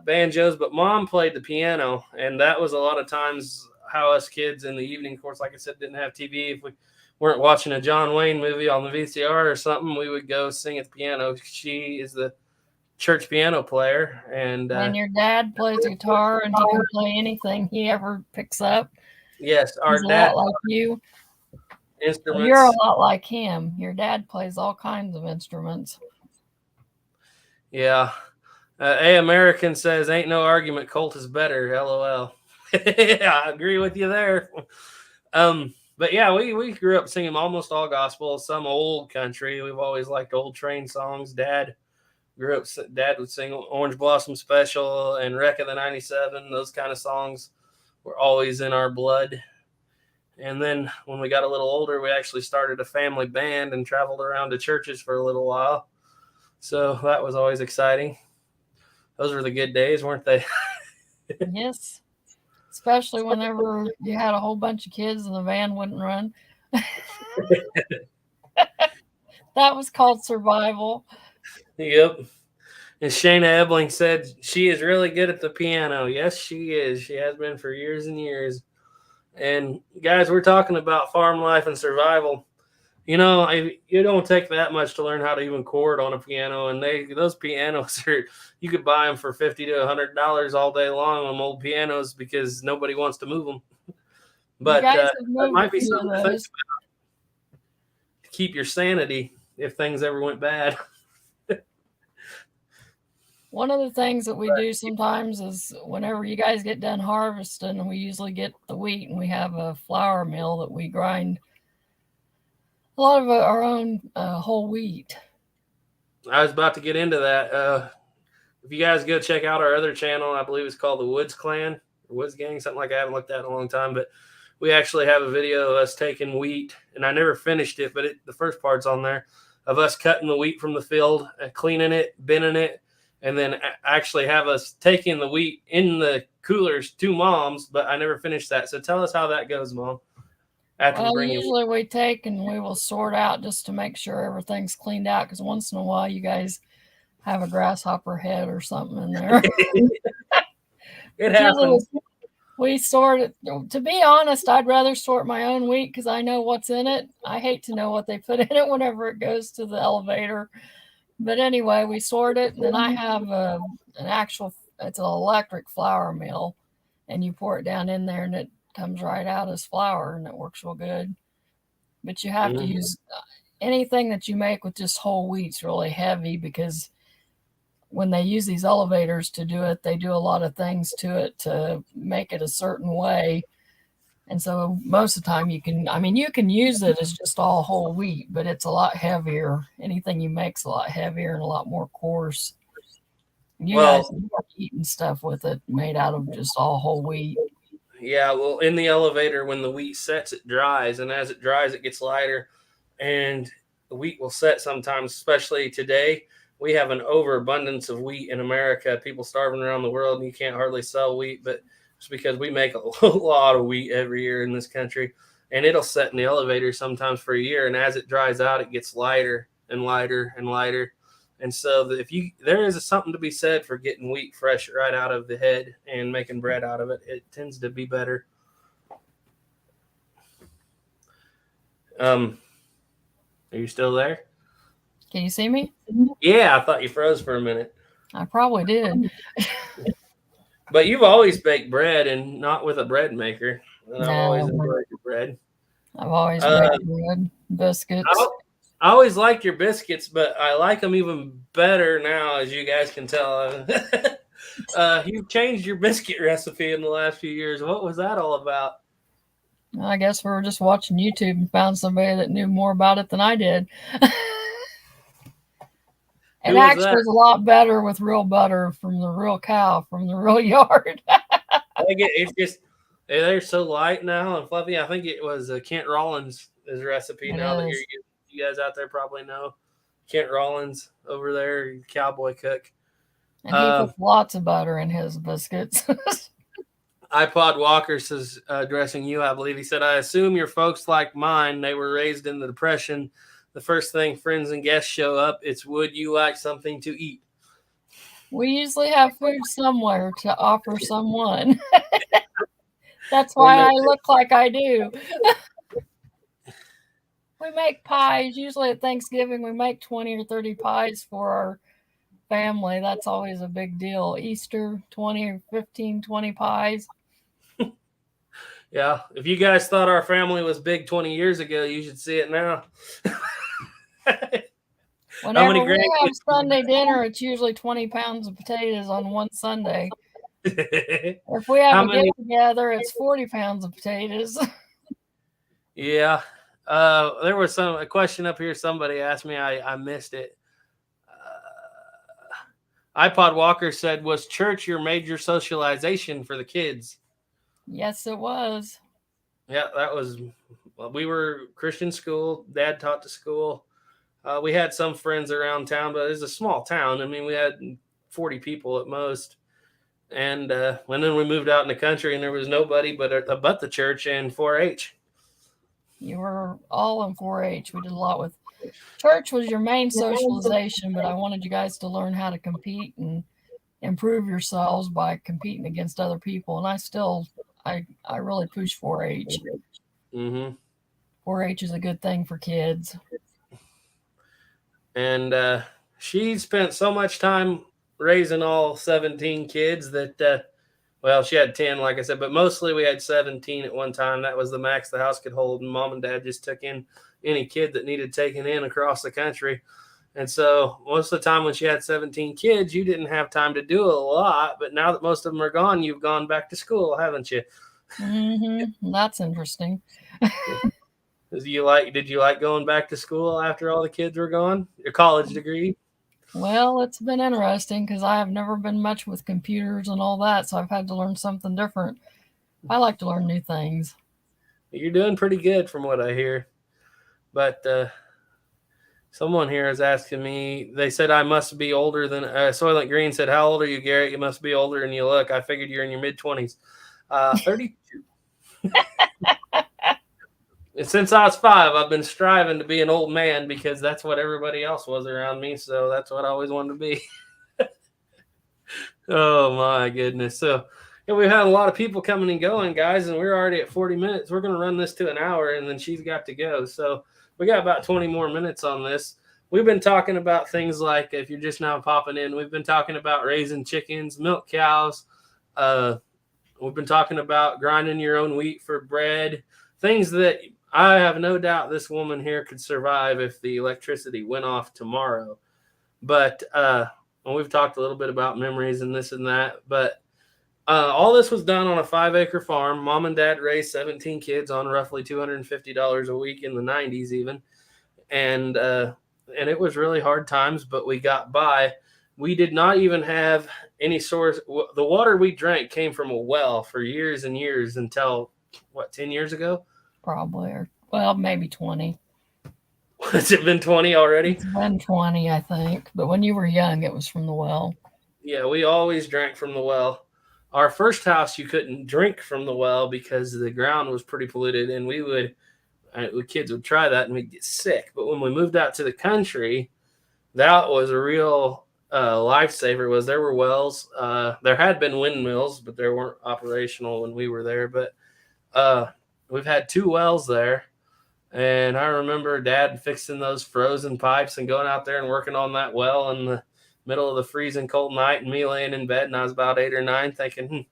banjos, but Mom played the piano, and that was a lot of times how us kids in the evening, of course, like I said, didn't have TV. If we weren't watching a John Wayne movie on the VCR or something, we would go sing at the piano. She is the church piano player, and your dad plays guitar, and he can play anything he ever picks up. Yes, our He's dad, a lot like you. Instruments. You're a lot like him. Your dad plays all kinds of instruments. Yeah. A American says, ain't no argument, Colt is better, LOL. Yeah, I agree with you there. But yeah, we grew up singing almost all gospel, some old country. We've always liked old train songs. Dad would sing Orange Blossom Special and Wreck of the 97. Those kind of songs were always in our blood. And then when we got a little older, we actually started a family band and traveled around to churches for a little while. So that was always exciting. Those were the good days, weren't they? Yes. Especially whenever you had a whole bunch of kids and the van wouldn't run. That was called survival. Yep. And Shayna Ebling said she is really good at the piano. Yes, she is. She has been for years and years. And guys, we're talking about farm life and survival. You know, you don't take that much to learn how to even chord on a piano. And those pianos you could buy them for $50 to $100 all day long on old pianos, because nobody wants to move them. But that might be something to think about to keep your sanity if things ever went bad. One of the things that we do sometimes is whenever you guys get done harvesting, we usually get the wheat, and we have a flour mill that we grind a lot of our own whole wheat. I was about to get into that. If you guys go check out our other channel, I believe it's called the Woods Clan, or Woods Gang, something like that. I haven't looked at it in a long time, but we actually have a video of us taking wheat, and I never finished it, but the first part's on there, of us cutting the wheat from the field, cleaning it, binning it, and then actually have us taking the wheat in the coolers to Mom's, but I never finished that. So tell us how that goes, Mom. Usually we take and we will sort out just to make sure everything's cleaned out, because once in a while you guys have a grasshopper head or something in there. It happens. We sort it. To be honest, I'd rather sort my own wheat because I know what's in it. I hate to know what they put in it whenever it goes to the elevator. But anyway, we sort it, and then I have it's an electric flour mill, and you pour it down in there, and it comes right out as flour, and it works real good. But you have to use anything that you make with just whole wheat's really heavy, because when they use these elevators to do it, they do a lot of things to it to make it a certain way. And so most of the time you can use it as just all whole wheat, but it's a lot heavier. Anything you make's a lot heavier and a lot more coarse. You guys are eating stuff with it made out of just all whole wheat. Yeah, well, in the elevator, when the wheat sets, it dries, and as it dries, it gets lighter, and the wheat will set sometimes, especially today. We have an overabundance of wheat in America, people starving around the world, and you can't hardly sell wheat, but it's because we make a lot of wheat every year in this country, and it'll set in the elevator sometimes for a year, and as it dries out, it gets lighter and lighter and lighter. And so there is something to be said for getting wheat fresh right out of the head and making bread out of it. It tends to be better. Are you still there? Can you see me? Yeah, I thought you froze for a minute. I probably did. But you've always baked bread, and not with a bread maker. And I've always No. enjoyed your bread. I've always baked bread, biscuits. I always liked your biscuits, but I like them even better now, as you guys can tell. You've changed your biscuit recipe in the last few years. What was that all about? I guess we were just watching YouTube and found somebody that knew more about it than I did. It actually was a lot better with real butter from the real cow from the real yard. It's just they're so light now and fluffy. I think it was Kent Rollins' recipe now that you guys out there probably know. Kent Rollins over there, cowboy cook. And he puts lots of butter in his biscuits. iPod Walker says, addressing you, I believe, he said, I assume your folks like mine, they were raised in the Depression. The first thing friends and guests show up, it's would you like something to eat? We usually have food somewhere to offer someone. That's why I look like I do. We make pies. Usually at Thanksgiving, we make 20 or 30 pies for our family. That's always a big deal. Easter, 20 or 15, 20 pies. Yeah. If you guys thought our family was big 20 years ago, you should see it now. Whenever we have Sunday dinner, it's usually 20 pounds of potatoes on one Sunday. If we have a get-together, it's 40 pounds of potatoes. Yeah. There was a question up here. Somebody asked me. I missed it. iPod Walker said, was church your major socialization for the kids? Yes, it was. Yeah, we were Christian school. Dad taught the school. We had some friends around town, but it was a small town. I mean, we had 40 people at most. And then we moved out in the country, and there was nobody but the church and 4-H. You were all in 4-H. We did a lot with church. Was your main socialization, but I wanted you guys to learn how to compete and improve yourselves by competing against other people. And I really push 4-H. Mm-hmm. 4-H is a good thing for kids. And she spent so much time raising all 17 kids that, she had 10, like I said, but mostly we had 17 at one time. That was the max the house could hold. And Mom and Dad just took in any kid that needed taken in across the country. And so most of the time when she had 17 kids, you didn't have time to do a lot. But now that most of them are gone, you've gone back to school, haven't you? Mm-hmm. That's interesting. Did you like going back to school after all the kids were gone? Your college degree? Well, it's been interesting because I have never been much with computers and all that, so I've had to learn something different. I like to learn new things. You're doing pretty good from what I hear. But someone here is asking me, they said I must be older than, Soylent Green said, how old are you, Garrett? You must be older than you look. I figured you're in your mid-20s. 32. Since I was 5, I've been striving to be an old man because that's what everybody else was around me. So that's what I always wanted to be. Oh, my goodness. So we've had a lot of people coming and going, guys, and we're already at 40 minutes. We're going to run this to an hour, and then she's got to go. So we got about 20 more minutes on this. We've been talking about things like, if you're just now popping in, we've been talking about raising chickens, milk cows, We've been talking about grinding your own wheat for bread, things that I have no doubt this woman here could survive if the electricity went off tomorrow. But we've talked a little bit about memories and this and that. But all this was done on a 5-acre farm. Mom and Dad raised 17 kids on roughly $250 a week in the 90s even. And it was really hard times, but we got by. We did not even have any source. The water we drank came from a well for years and years until, 10 years ago? Probably, or well, maybe 20. Has it been 20 already? It's been 20, I think. But when you were young, it was from the well. Yeah, we always drank from the well. Our first house, you couldn't drink from the well because the ground was pretty polluted, and kids would try that and we'd get sick. But when we moved out to the country, that was a real lifesaver. There were wells. There had been windmills, but they weren't operational when we were there. But we've had 2 wells there. And I remember Dad fixing those frozen pipes and going out there and working on that well in the middle of the freezing cold night, and me laying in bed, and I was about 8 or 9 thinking,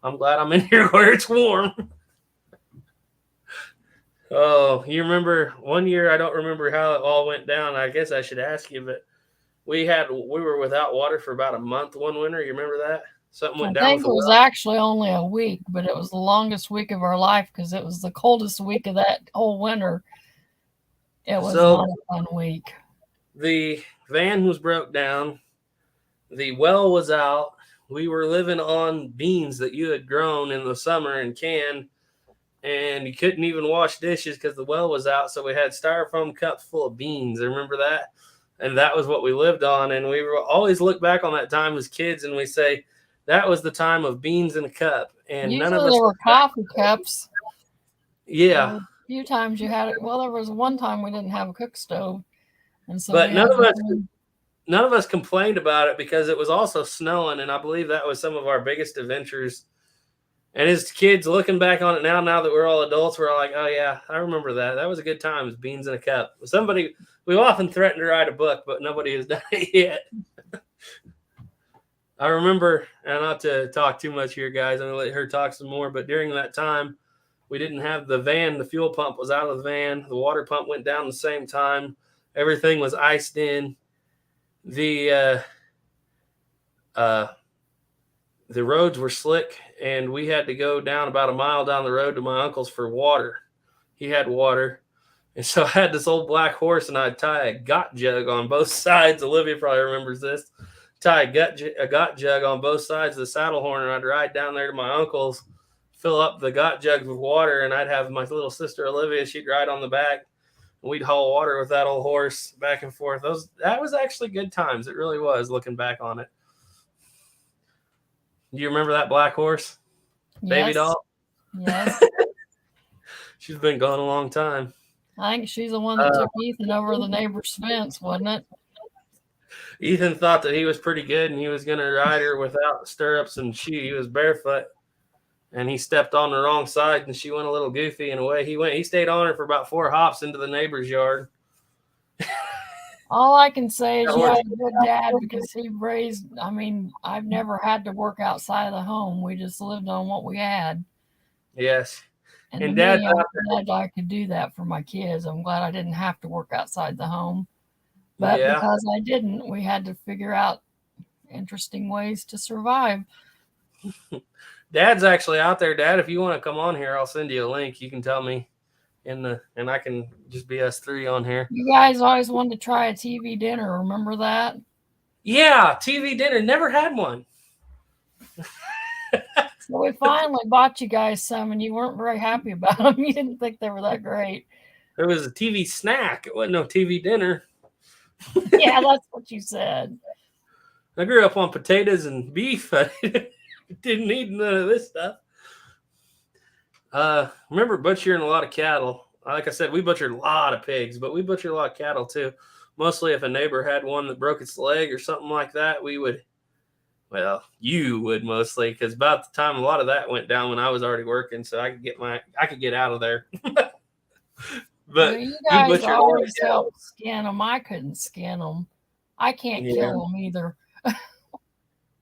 I'm glad I'm in here where it's warm. Oh, you remember one year? I don't remember how it all went down. I guess I should ask you, but we were without water for about a month one winter. You remember that? Something went down. I think it was actually only a week, but it was the longest week of our life because it was the coldest week of that whole winter. It was not a fun week. The van was broke down. The well was out. We were living on beans that you had grown in the summer and canned. And you couldn't even wash dishes because the well was out. So we had styrofoam cups full of beans. I remember that. And that was what we lived on. And we always look back on that time as kids and we say, that was the time of beans in a cup. And usually none of us there were coffee cups. Yeah. A few times you had it. Well, there was one time we didn't have a cook stove. And so but none of us complained about it because it was also snowing. And I believe that was some of our biggest adventures. And as kids looking back on it now that we're all adults, we're all like, oh, yeah, I remember that. That was a good time. It was beans in a cup. We often threatened to write a book, but nobody has done it yet. I remember, and not to talk too much here, guys. I'm going to let her talk some more. But during that time, we didn't have the van. The fuel pump was out of the van. The water pump went down the same time. Everything was iced in. The roads were slick, and we had to go down about a mile down the road to my uncle's for water. He had water. And so I had this old black horse, and I'd tie a got jug on both sides. Olivia probably remembers this. Tie a got jug on both sides of the saddle horn, and I'd ride down there to my uncle's, fill up the got jugs with water, and I'd have my little sister Olivia. She'd ride on the back, and we'd haul water with that old horse back and forth. That was actually good times. It really was, looking back on it. Do you remember that black horse? Yes. Baby doll? Yes. She's been gone a long time. I think she's the one that took Ethan over the neighbor's fence, wasn't it? Ethan thought that he was pretty good, and he was going to ride her without stirrups and shoe. He was barefoot, and he stepped on the wrong side, and she went a little goofy, and away he went. He stayed on her for about 4 hops into the neighbor's yard. All I can say is you had a good dad because he raised, I've never had to work outside of the home. We just lived on what we had. Yes. And Dad, I'm glad I could do that for my kids. I'm glad I didn't have to work outside the home. But because I didn't, we had to figure out interesting ways to survive. Dad's actually out there. Dad, if you want to come on here, I'll send you a link. You can tell me and I can just be us 3 on here. You guys always wanted to try a TV dinner. Remember that? Yeah, TV dinner. Never had one. So we finally bought you guys some, and you weren't very happy about them. You didn't think they were that great. It was a TV snack. It wasn't no TV dinner. Yeah, that's what you said. I grew up on potatoes and beef. I didn't need none of this stuff. Remember butchering a lot of cattle. Like I said, we butchered a lot of pigs, but we butchered a lot of cattle too. Mostly if a neighbor had one that broke its leg or something like that, you would mostly, because about the time a lot of that went down when I was already working, so I could get out of there. But you guys always helped skin them. I couldn't skin them. I can't kill them either.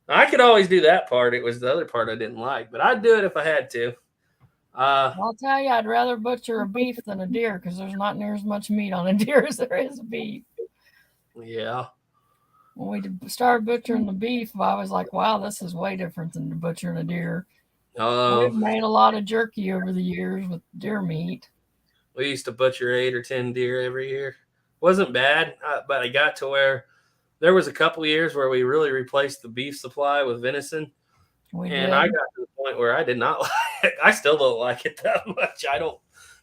I could always do that part. It was the other part I didn't like, but I'd do it if I had to. I'll tell you, I'd rather butcher a beef than a deer because there's not near as much meat on a deer as there is a beef. Yeah. When we started butchering the beef, I was like, wow, this is way different than butchering a deer. We've made a lot of jerky over the years with deer meat. We used to butcher 8 or 10 deer every year. Wasn't bad, but I got to where there was a couple of years where we really replaced the beef supply with venison. I got to the point where I did not like it. I still don't like it that much.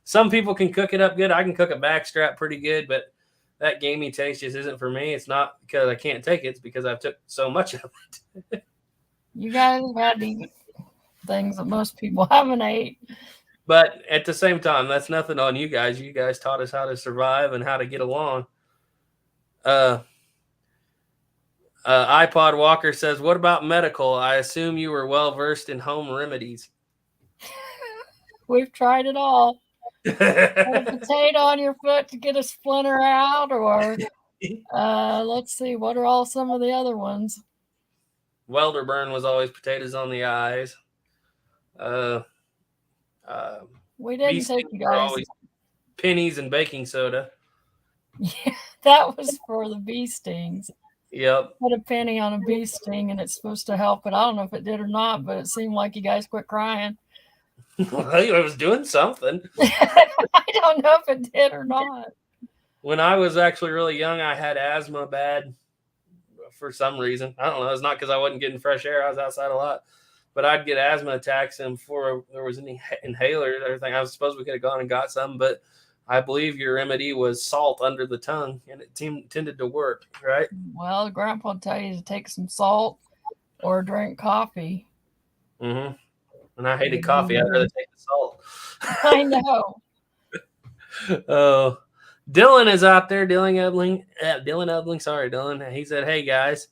Some people can cook it up good. I can cook a backstrap pretty good, but that gamey taste just isn't for me. It's not because I can't take it. It's because I've took so much of it. You guys have had to eat things that most people haven't ate. But at the same time, that's nothing on you guys. You guys taught us how to survive and how to get along. iPod Walker says, what about medical? I assume you were well-versed in home remedies. We've tried it all. Put a potato on your foot to get a splinter out, or let's see, what are all some of the other ones? Welder burn was always potatoes on the eyes. We didn't take you guys. Always pennies and baking soda. Yeah, that was for the bee stings. Yep. Put a penny on a bee sting and it's supposed to help, but I don't know if it did or not, but it seemed like you guys quit crying. Well, I was doing something. I don't know if it did or not. When I was actually really young, I had asthma bad for some reason. I don't know. It's not because I wasn't getting fresh air. I was outside a lot. But I'd get asthma attacks, and before there was any inhalers, everything, I was supposed we could have gone and got some, but I believe your remedy was salt under the tongue, and it tended to work, right? Well, Grandpa will tell you to take some salt or drink coffee. Mm-hmm. And I hated coffee. I'd rather take the salt. I know. Oh, Dylan is out there. Dylan Ebling. Sorry, Dylan. He said, hey, guys.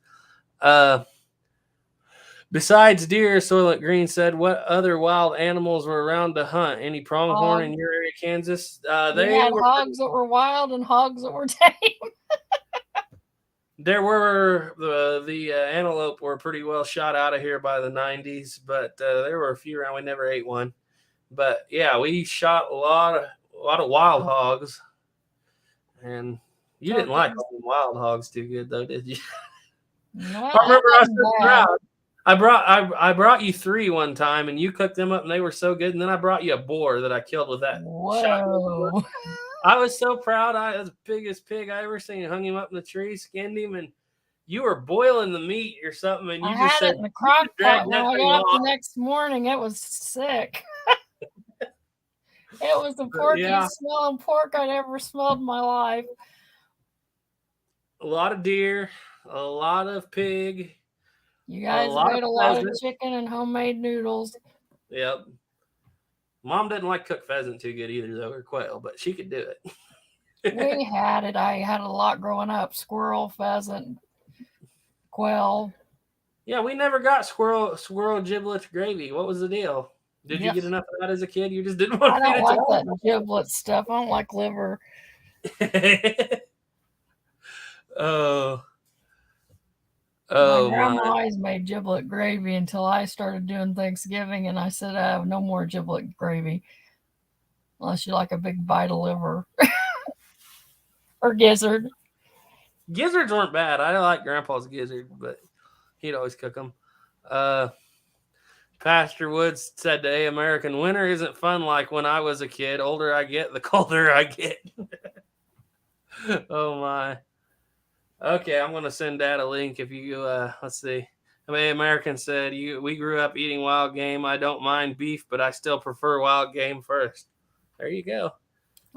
Besides deer, Soylent Green said, what other wild animals were around to hunt? Any pronghorn in your area, Kansas? They had hogs that were wild and hogs that were tame. There were the antelope were pretty well shot out of here by the 90s, but there were a few around. We never ate one. But yeah, we shot a lot of wild hogs. And you didn't like wild hogs too good, though, did you? No, I remember I was so proud. I brought you 3 one time, and you cooked them up, and they were so good. And then I brought you a boar that I killed with that. Whoa! I was so proud. I was the biggest pig I ever seen. Hung him up in the tree, skinned him, and you were boiling the meat or something. And you I just had it in the crock pot. When I got up the next morning, it was sick. It was the porkiest smelling pork I'd ever smelled in my life. A lot of deer, a lot of pig. You guys made a lot of chicken and homemade noodles. Yep. Mom didn't like cook pheasant too good either, though, or quail, but she could do it. We had it. I had a lot growing up. Squirrel, pheasant, quail. Yeah, we never got squirrel giblet gravy. What was the deal? Did you get enough of that as a kid? You just didn't want to eat it? I don't like that giblet stuff. I don't like liver. My grandma always made giblet gravy until I started doing Thanksgiving, and I said, no more giblet gravy unless you like a big bite of liver or gizzard. Gizzards weren't bad. I like Grandpa's gizzard, but he'd always cook them. Pastor Woods said today, American winter isn't fun like when I was a kid. Older I get, the colder I get. Oh, my. Okay, I'm going to send Dad a link if you, let's see. American said, we grew up eating wild game. I don't mind beef, but I still prefer wild game first. There you go.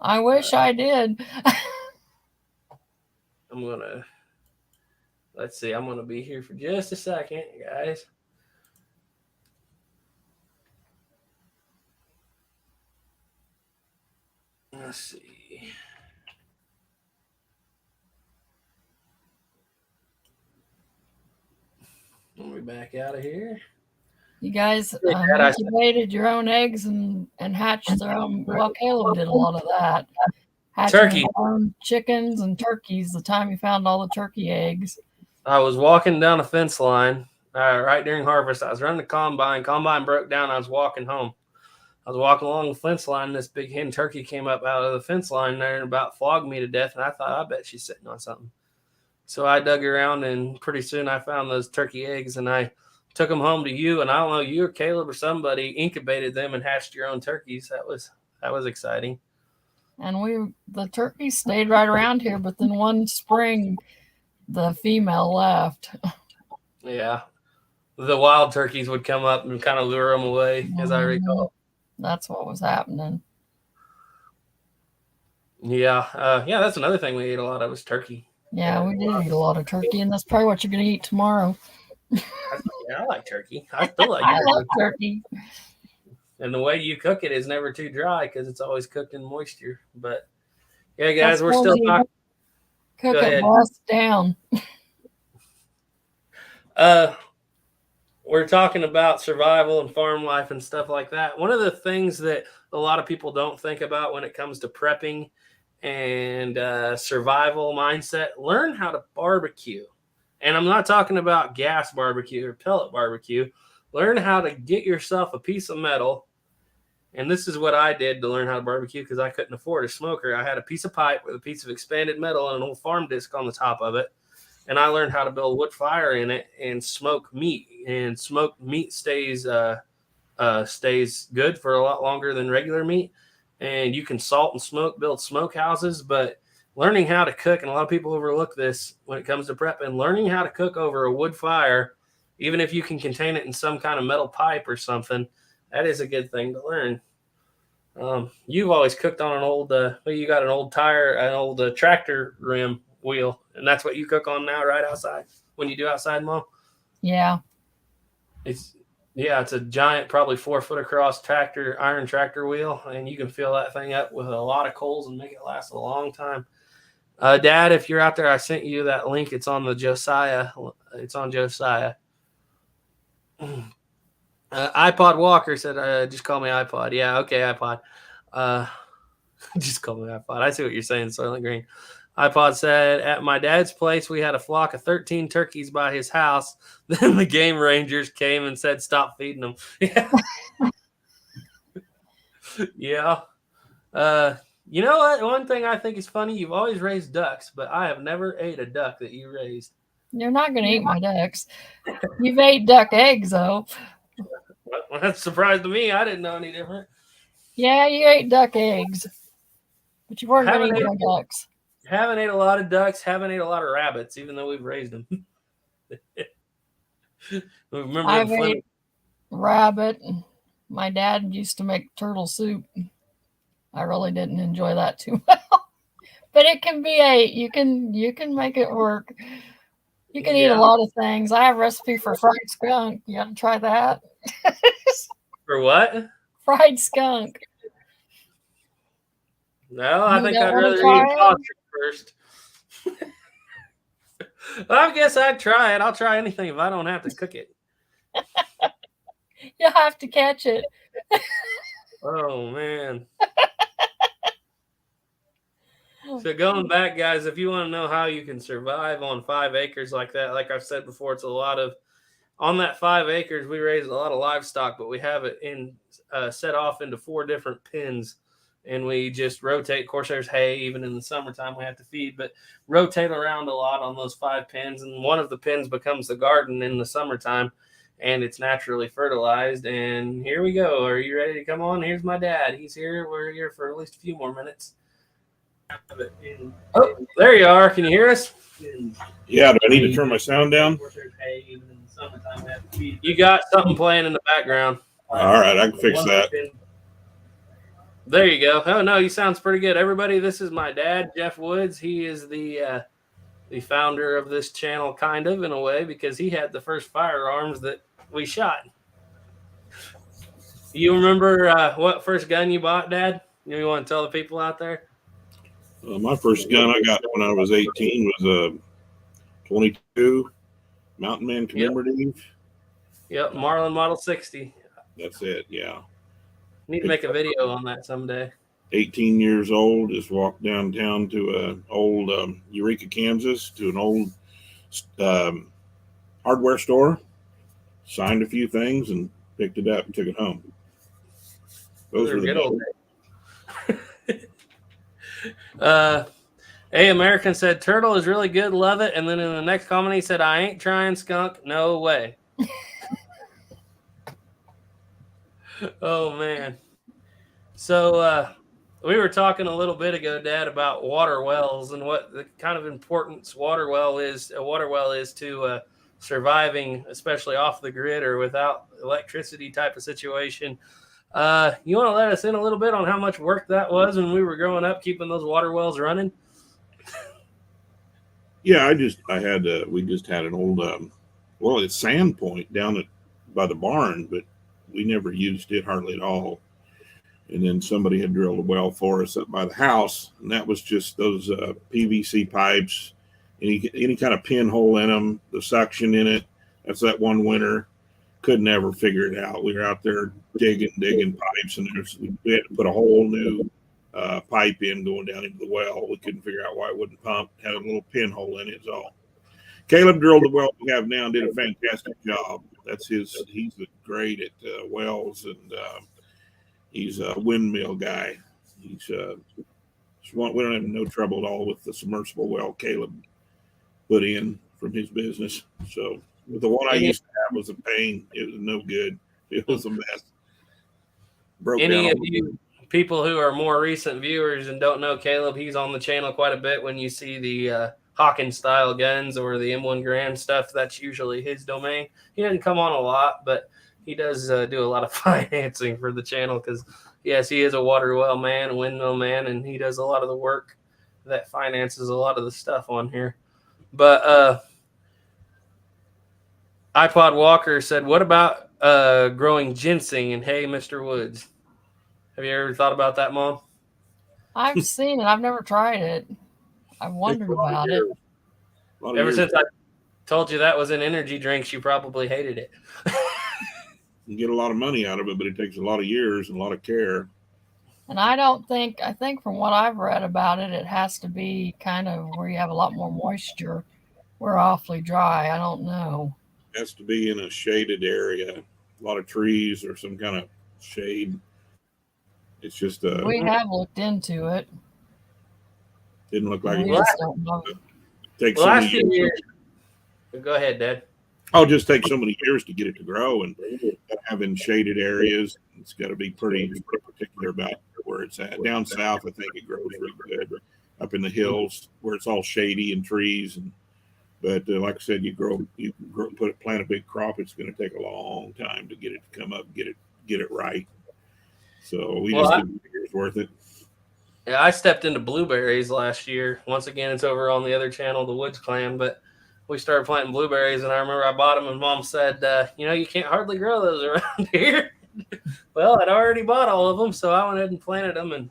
I wish I did. I'm going to, let's see. I'm going to be here for just a second, guys. Let's see. Let me back out of here. You guys incubated your own eggs and hatched their own. Well, Caleb did a lot of that. Hatching Turkey. Your own chickens and turkeys the time you found all the turkey eggs. I was walking down a fence line right during harvest. I was running the combine. Combine broke down. I was walking home. I was walking along the fence line. And this big hen turkey came up out of the fence line there and about flogged me to death. And I thought, I bet she's sitting on something. So I dug around, and pretty soon I found those turkey eggs, and I took them home to you. And I don't know, you or Caleb or somebody incubated them and hatched your own turkeys. That was exciting. And the turkeys stayed right around here, but then one spring the female left. Yeah. The wild turkeys would come up and kind of lure them away, as I recall. That's what was happening. Yeah. That's another thing we ate a lot of was turkey. Yeah, we did eat a lot of turkey, and that's probably what you're going to eat tomorrow. I like turkey. I still like I love turkey. And the way you cook it is never too dry because it's always cooked in moisture. But, yeah, guys, we're still talking. Cook it, bust down. We're talking about survival and farm life and stuff like that. One of the things that a lot of people don't think about when it comes to prepping and survival mindset, learn how to barbecue. And I'm not talking about gas barbecue or pellet barbecue. Learn how to get yourself a piece of metal. And this is what I did to learn how to barbecue because I couldn't afford a smoker. I had a piece of pipe with a piece of expanded metal and an old farm disc on the top of it. And I learned how to build a wood fire in it and smoke meat. And smoked meat stays good for a lot longer than regular meat. And you can salt and smoke, build smoke houses. But learning how to cook, and a lot of people overlook this when it comes to prepping, learning how to cook over a wood fire, even if you can contain it in some kind of metal pipe or something, that is a good thing to learn. You've always cooked on an old, you got an old tire, an old tractor rim wheel, and that's what you cook on now, right outside when you do outside, Mom? Yeah. It's a giant, probably 4 foot across iron tractor wheel, and you can fill that thing up with a lot of coals and make it last a long time. Dad, if you're out there, I sent you that link. It's on the Josiah. It's on Josiah. iPod Walker said, just call me iPod. Yeah, okay, iPod. Just call me iPod. I see what you're saying, Soylent Green. iPod said, at my dad's place, we had a flock of 13 turkeys by his house. Then the game rangers came and said, stop feeding them. Yeah. You know what? One thing I think is funny, you've always raised ducks, but I have never ate a duck that you raised. You're not going to eat my ducks. You've ate duck eggs, though. Well, that's a surprise to me. I didn't know any different. Yeah, you ate duck eggs, but you weren't going to eat my ducks. Haven't ate a lot of ducks, haven't ate a lot of rabbits, even though we've raised them. I've ate rabbit. My dad used to make turtle soup. I really didn't enjoy that too well. But it can be ate. You can make it work. You can eat a lot of things. I have a recipe for fried skunk. You got to try that. For what? Fried skunk. No, I think I'd rather eat ostrich first. I guess I'd try it. I'll try anything if I don't have to cook it. You'll have to catch it. Oh, man. So going back, guys, if you want to know how you can survive on 5 acres like that, like I've said before, it's a lot of, on that 5 acres, we raise a lot of livestock, but we have it set off into 4 different pens, and we just rotate. Of course, there's hay, even in the summertime we have to feed, but rotate around a lot on those 5 pens, and one of the pens becomes the garden in the summertime, and it's naturally fertilized. And here we go. Are you ready to come on? Here's my dad. He's here. We're here for at least a few more minutes. Oh, there you are. Can you hear us? Yeah, do I need to turn my sound down? You got something playing in the background. All right, I can fix that. There you go. Oh, no, he sounds pretty good. Everybody, this is my dad, Jeff Woods. He is the founder of this channel, kind of, in a way, because he had the first firearms that we shot. You remember what first gun you bought, Dad? You want to tell the people out there? My first gun I got when I was 18 was a 22 Mountain Man commemorative. Yep, Marlin Model 60. That's it, yeah. Need to make a video on that someday. 18 years old, just walked downtown to an old Eureka, Kansas, to an old hardware store. signed a few things, and picked it up and took it home. Those were the good old days. A American said turtle is really good, love it, and then in the next comment he said, I ain't trying skunk, no way. Oh man. So we were talking a little bit ago, Dad, about water wells and what the kind of importance a water well is to surviving, especially off the grid or without electricity type of situation. You want to let us in a little bit on how much work that was when we were growing up, keeping those water wells running? Yeah, we just had an old, it's sand point down by the barn, but we never used it hardly at all. And then somebody had drilled a well for us up by the house, and that was just those PVC pipes, any kind of pinhole in them, the suction in it. That's that one winter. Couldn't ever figure it out. We were out there digging pipes, and we had to put a whole new pipe in going down into the well. We couldn't figure out why it wouldn't pump. Had a little pinhole in it. Is all. Caleb drilled the well we have now and did a fantastic job. He's great at wells, and he's a windmill guy. We don't have no trouble at all with the submersible well Caleb put in from his business. So the one I used to have was a pain. It was no good. It was a mess. Any of you people who are more recent viewers and don't know Caleb, he's on the channel quite a bit. When you see the Hawkins style guns or the M1 Grand stuff, that's usually his domain. He doesn't come on a lot, but he does do a lot of financing for the channel because, yes, he is a water well man, a windmill man, and he does a lot of the work that finances a lot of the stuff on here. But iPod Walker said, what about growing ginseng? And hey, Mr. Woods, have you ever thought about that, Mom? I've seen it. I've never tried it. I've wondered about it. Ever since I told you that was in energy drinks, you probably hated it. You get a lot of money out of it, but it takes a lot of years and a lot of care. And I think from what I've read about it, it has to be kind of where you have a lot more moisture. We're awfully dry. I don't know. It has to be in a shaded area, a lot of trees or some kind of shade. It's just we have looked into it. Didn't look like we it. Just don't know. Takes so many years. Go ahead, Dad. I'll just take so many years to get it to grow, and having shaded areas, it's got to be pretty particular about where it's at. Down south, I think it grows really good. Up in the hills where it's all shady and trees, but like I said, plant a big crop. It's going to take a long time to get it to come up, get it right. So we just did a year's worth it. Yeah, I stepped into blueberries last year. Once again, it's over on the other channel, the Woods Clan, but we started planting blueberries, and I remember I bought them, and Mom said, you can't hardly grow those around here. Well, I'd already bought all of them, so I went ahead and planted them, and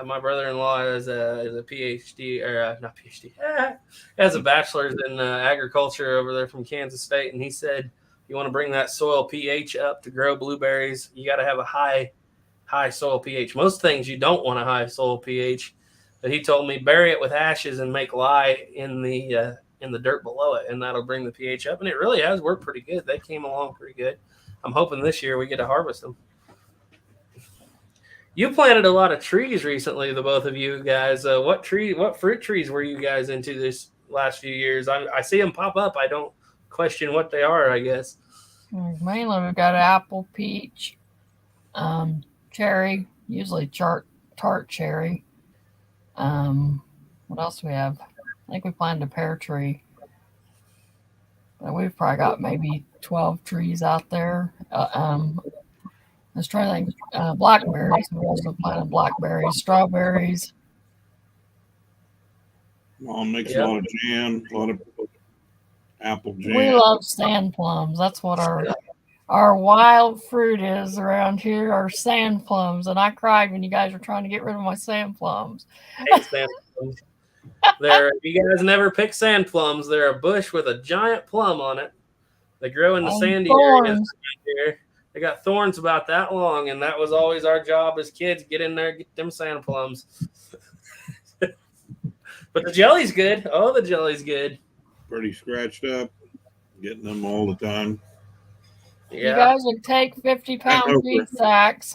my brother-in-law is a PhD, or not PhD, has a bachelor's in agriculture over there from Kansas State, and he said, you want to bring that soil pH up to grow blueberries, you got to have a high soil pH. Most things you don't want a high soil pH, but he told me bury it with ashes and make lye in the dirt below it, and that'll bring the pH up. And it really has worked pretty good. They came along pretty good. I'm hoping this year we get to harvest them. You planted a lot of trees recently, the both of you guys. What fruit trees were you guys into this last few years? I see them pop up. I don't question what they are, I guess. Mainly we've got apple, peach, cherry, usually tart cherry. What else do we have? I think we planted a pear tree. But we've probably got maybe 12 trees out there. Let's try like blackberries. We also planted blackberries, strawberries. Mom makes a lot of jam, a lot of apple jam. We love sand plums. That's what our wild fruit is around here, are sand plums. And I cried when you guys were trying to get rid of my sand plums. I hate sand plums. You guys never pick sand plums. They're a bush with a giant plum on it. They grow in the sandy areas. They got thorns about that long, and that was always our job as kids: get in there, get them sand plums. But the jelly's good. Oh, the jelly's good. Pretty scratched up. getting them all the time. Yeah. You guys would take 50-pound okra. feed sacks,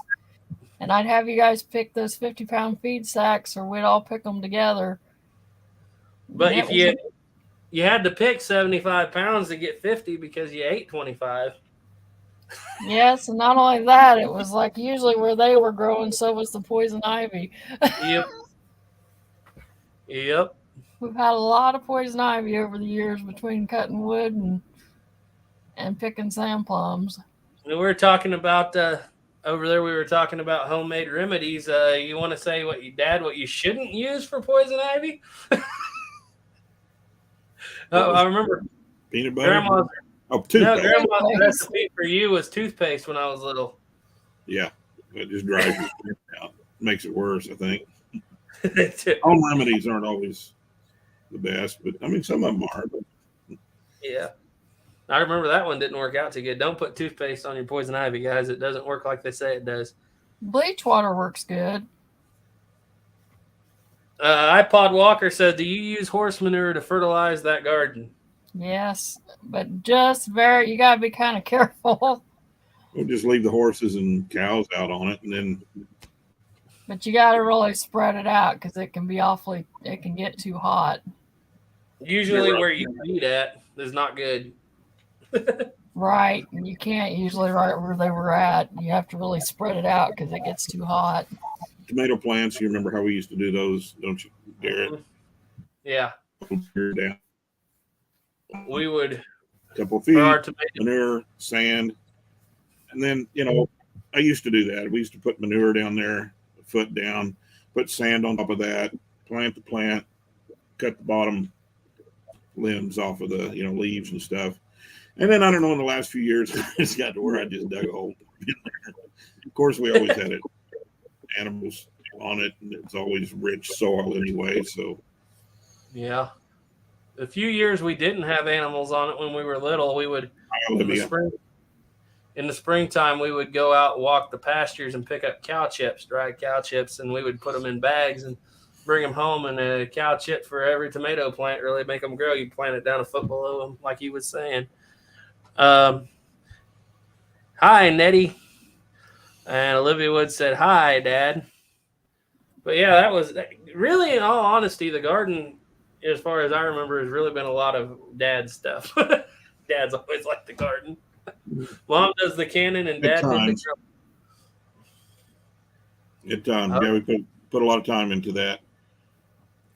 and I'd have you guys pick those 50-pound feed sacks, or we'd all pick them together. But if you had to pick 75 pounds to get 50 because you ate 25. Yes, and not only that, it was like usually where they were growing, so was the poison ivy. Yep. Yep. We've had a lot of poison ivy over the years between cutting wood and picking sand plums. We were talking about over there. We were talking about homemade remedies. You want to say what you shouldn't use for poison ivy? I remember Peanut butter. Grandma's Toothpaste. recipe for you was toothpaste when I was little. Yeah, it just dries your skin out. Makes it worse, I think. Home remedies aren't always the best, but I mean, some of them are. But... Yeah. I remember that one didn't work out too good. Don't put toothpaste on your poison ivy, guys. It doesn't work like they say it does. Bleach water works good. iPod Walker said, do you use horse manure to fertilize that garden? Yes, but you got to be kind of careful. We'll just leave the horses and cows out on it, and then. But you got to really spread it out because it can get too hot. Usually where you eat at is not good. Right. You can't usually right where they were at. You have to really spread it out because it gets too hot. Tomato plants, you remember how we used to do those, don't you, Garrett? Yeah. Down. We would a couple of feet, manure, sand, and then I used to do that. We used to put manure down there, a foot down, put sand on top of that, plant the plant, cut the bottom limbs off of the leaves and stuff. And then I don't know, in the last few years, it's got to where I just dug a hole in there. Of course, we always had animals on it, and it's always rich soil anyway. So, yeah. A few years we didn't have animals on it when we were little. We would in the springtime we would go out and walk the pastures and pick up dried cow chips, and we would put them in bags and bring them home. And a cow chip for every tomato plant really make them grow. You plant it down a foot below them, like he was saying. Hi, Nettie. And Olivia Woods said, hi, Dad. But yeah, that was really, in all honesty, the garden, as far as I remember, has really been a lot of Dad's stuff. Dad's always liked the garden. Mom does the cannon and Dad did the Good time. Yeah, we put a lot of time into that.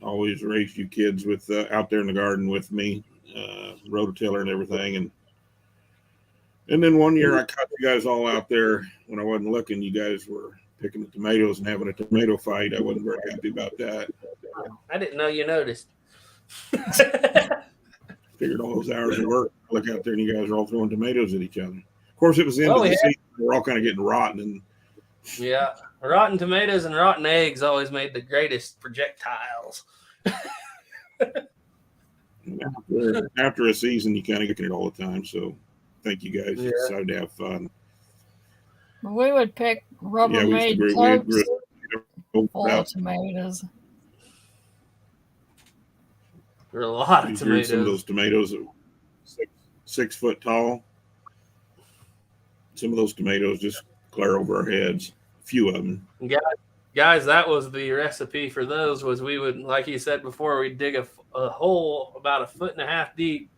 Always raised you kids with out there in the garden with me, rototiller and everything. And then one year I caught you guys all out there when I wasn't looking. You guys were picking the tomatoes and having a tomato fight. I wasn't very happy about that. I didn't know you noticed. Figured all those hours of work, I look out there and you guys are all throwing tomatoes at each other. Of course, it was the end of the season. We're all kind of getting rotten. And yeah, rotten tomatoes and rotten eggs always made the greatest projectiles. After a season, you kind of get it all the time. So I think you guys decided to have fun. We would pick Rubbermaid totes full of tomatoes. There are a lot of tomatoes. Some of those tomatoes are 6 foot tall. Some of those tomatoes just clear over our heads. A few of them. Guys, that was the recipe for those. Was we would, like you said before, we'd dig a hole about 1.5 feet deep,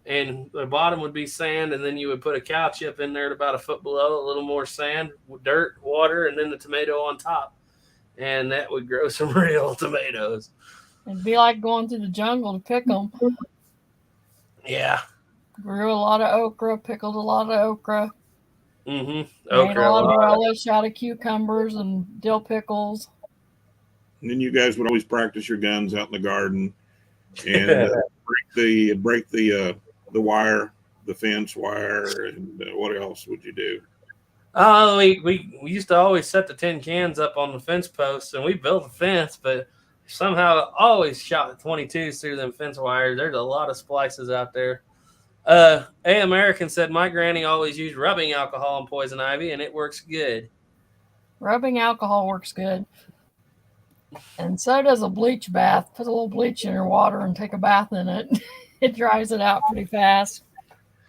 and the bottom would be sand, and then you would put a cow chip in there at about 1 foot below, a little more sand, dirt, water, and then the tomato on top, and that would grow some real tomatoes. It'd be like going through the jungle to pick them. Yeah. Grew a lot of okra, pickled a lot of okra. Mm-hmm. Made a lot of relish out of cucumbers and dill pickles. And then you guys would always practice your guns out in the garden and break the wire, the fence wire, and what else would you do? We used to always set the tin cans up on the fence posts, and we built a fence, but somehow always shot the 22s through them fence wires. There's a lot of splices out there. A American said, my granny always used rubbing alcohol and poison ivy, and it works good. Rubbing alcohol works good. And so does a bleach bath. Put a little bleach in your water and take a bath in it. It dries it out pretty fast.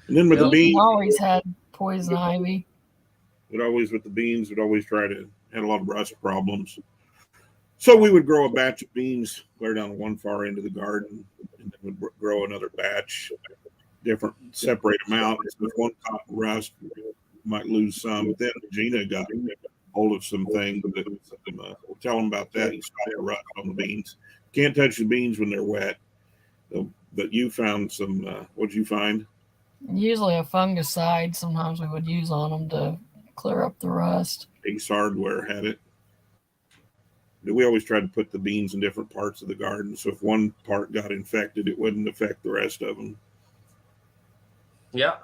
And then with the beans, always had poison ivy. we'd always try to had a lot of rust problems. So we would grow a batch of beans clear down to one far end of the garden, and then would grow another batch, separate them out. So if one caught rust, we might lose some. But then Gina got hold of some things. We'll tell them about that. You stop the rust on the beans. Can't touch the beans when they're wet. But you found some. What'd you find? Usually a fungicide. Sometimes we would use on them to clear up the rust. Ace Hardware had it. We always tried to put the beans in different parts of the garden, so if one part got infected, it wouldn't affect the rest of them. Yeah.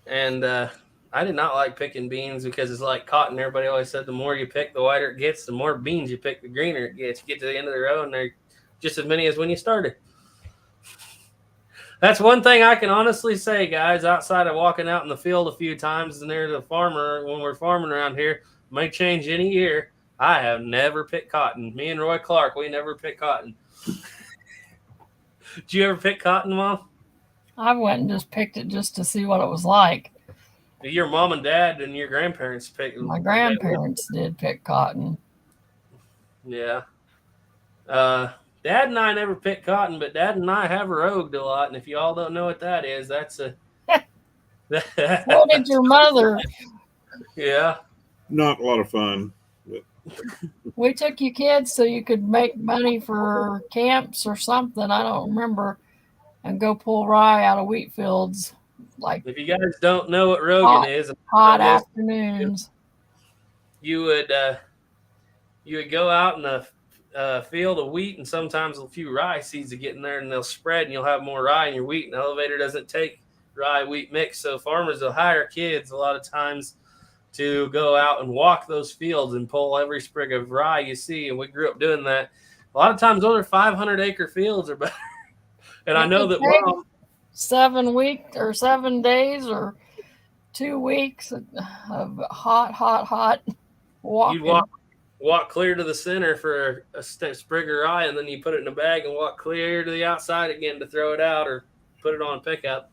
And I did not like picking beans because it's like cotton. Everybody always said the more you pick, the whiter it gets. The more beans you pick, the greener it gets. You get to the end of the row, and they're just as many as when you started. That's one thing I can honestly say, guys, outside of walking out in the field a few times and there's a farmer when we're farming around here, may change any year. I have never picked cotton. Me and Roy Clark, we never picked cotton. Did you ever pick cotton, Mom? I went and just picked it just to see what it was like. Your mom and dad and your grandparents picked. My grandparents did pick cotton. Yeah. Dad and I never picked cotton, but Dad and I have rogued a lot. And if you all don't know what that is, that's a. What did your mother? Yeah. Not a lot of fun. We took you kids so you could make money for camps or something. I don't remember. And go pull rye out of wheat fields. Like if you guys don't know what rogan is, hot afternoons. You would go out in a field of wheat and sometimes a few rye seeds will get in there and they'll spread and you'll have more rye in your wheat. And the elevator doesn't take rye wheat mix, so farmers will hire kids a lot of times to go out and walk those fields and pull every sprig of rye you see. And we grew up doing that. A lot of times those are 500-acre fields or better. And I know that Mom, 7 weeks or 7 days or 2 weeks of hot walking. You'd walk clear to the center for a sprig of rye, and then you put it in a bag and walk clear to the outside again to throw it out or put it on pickup.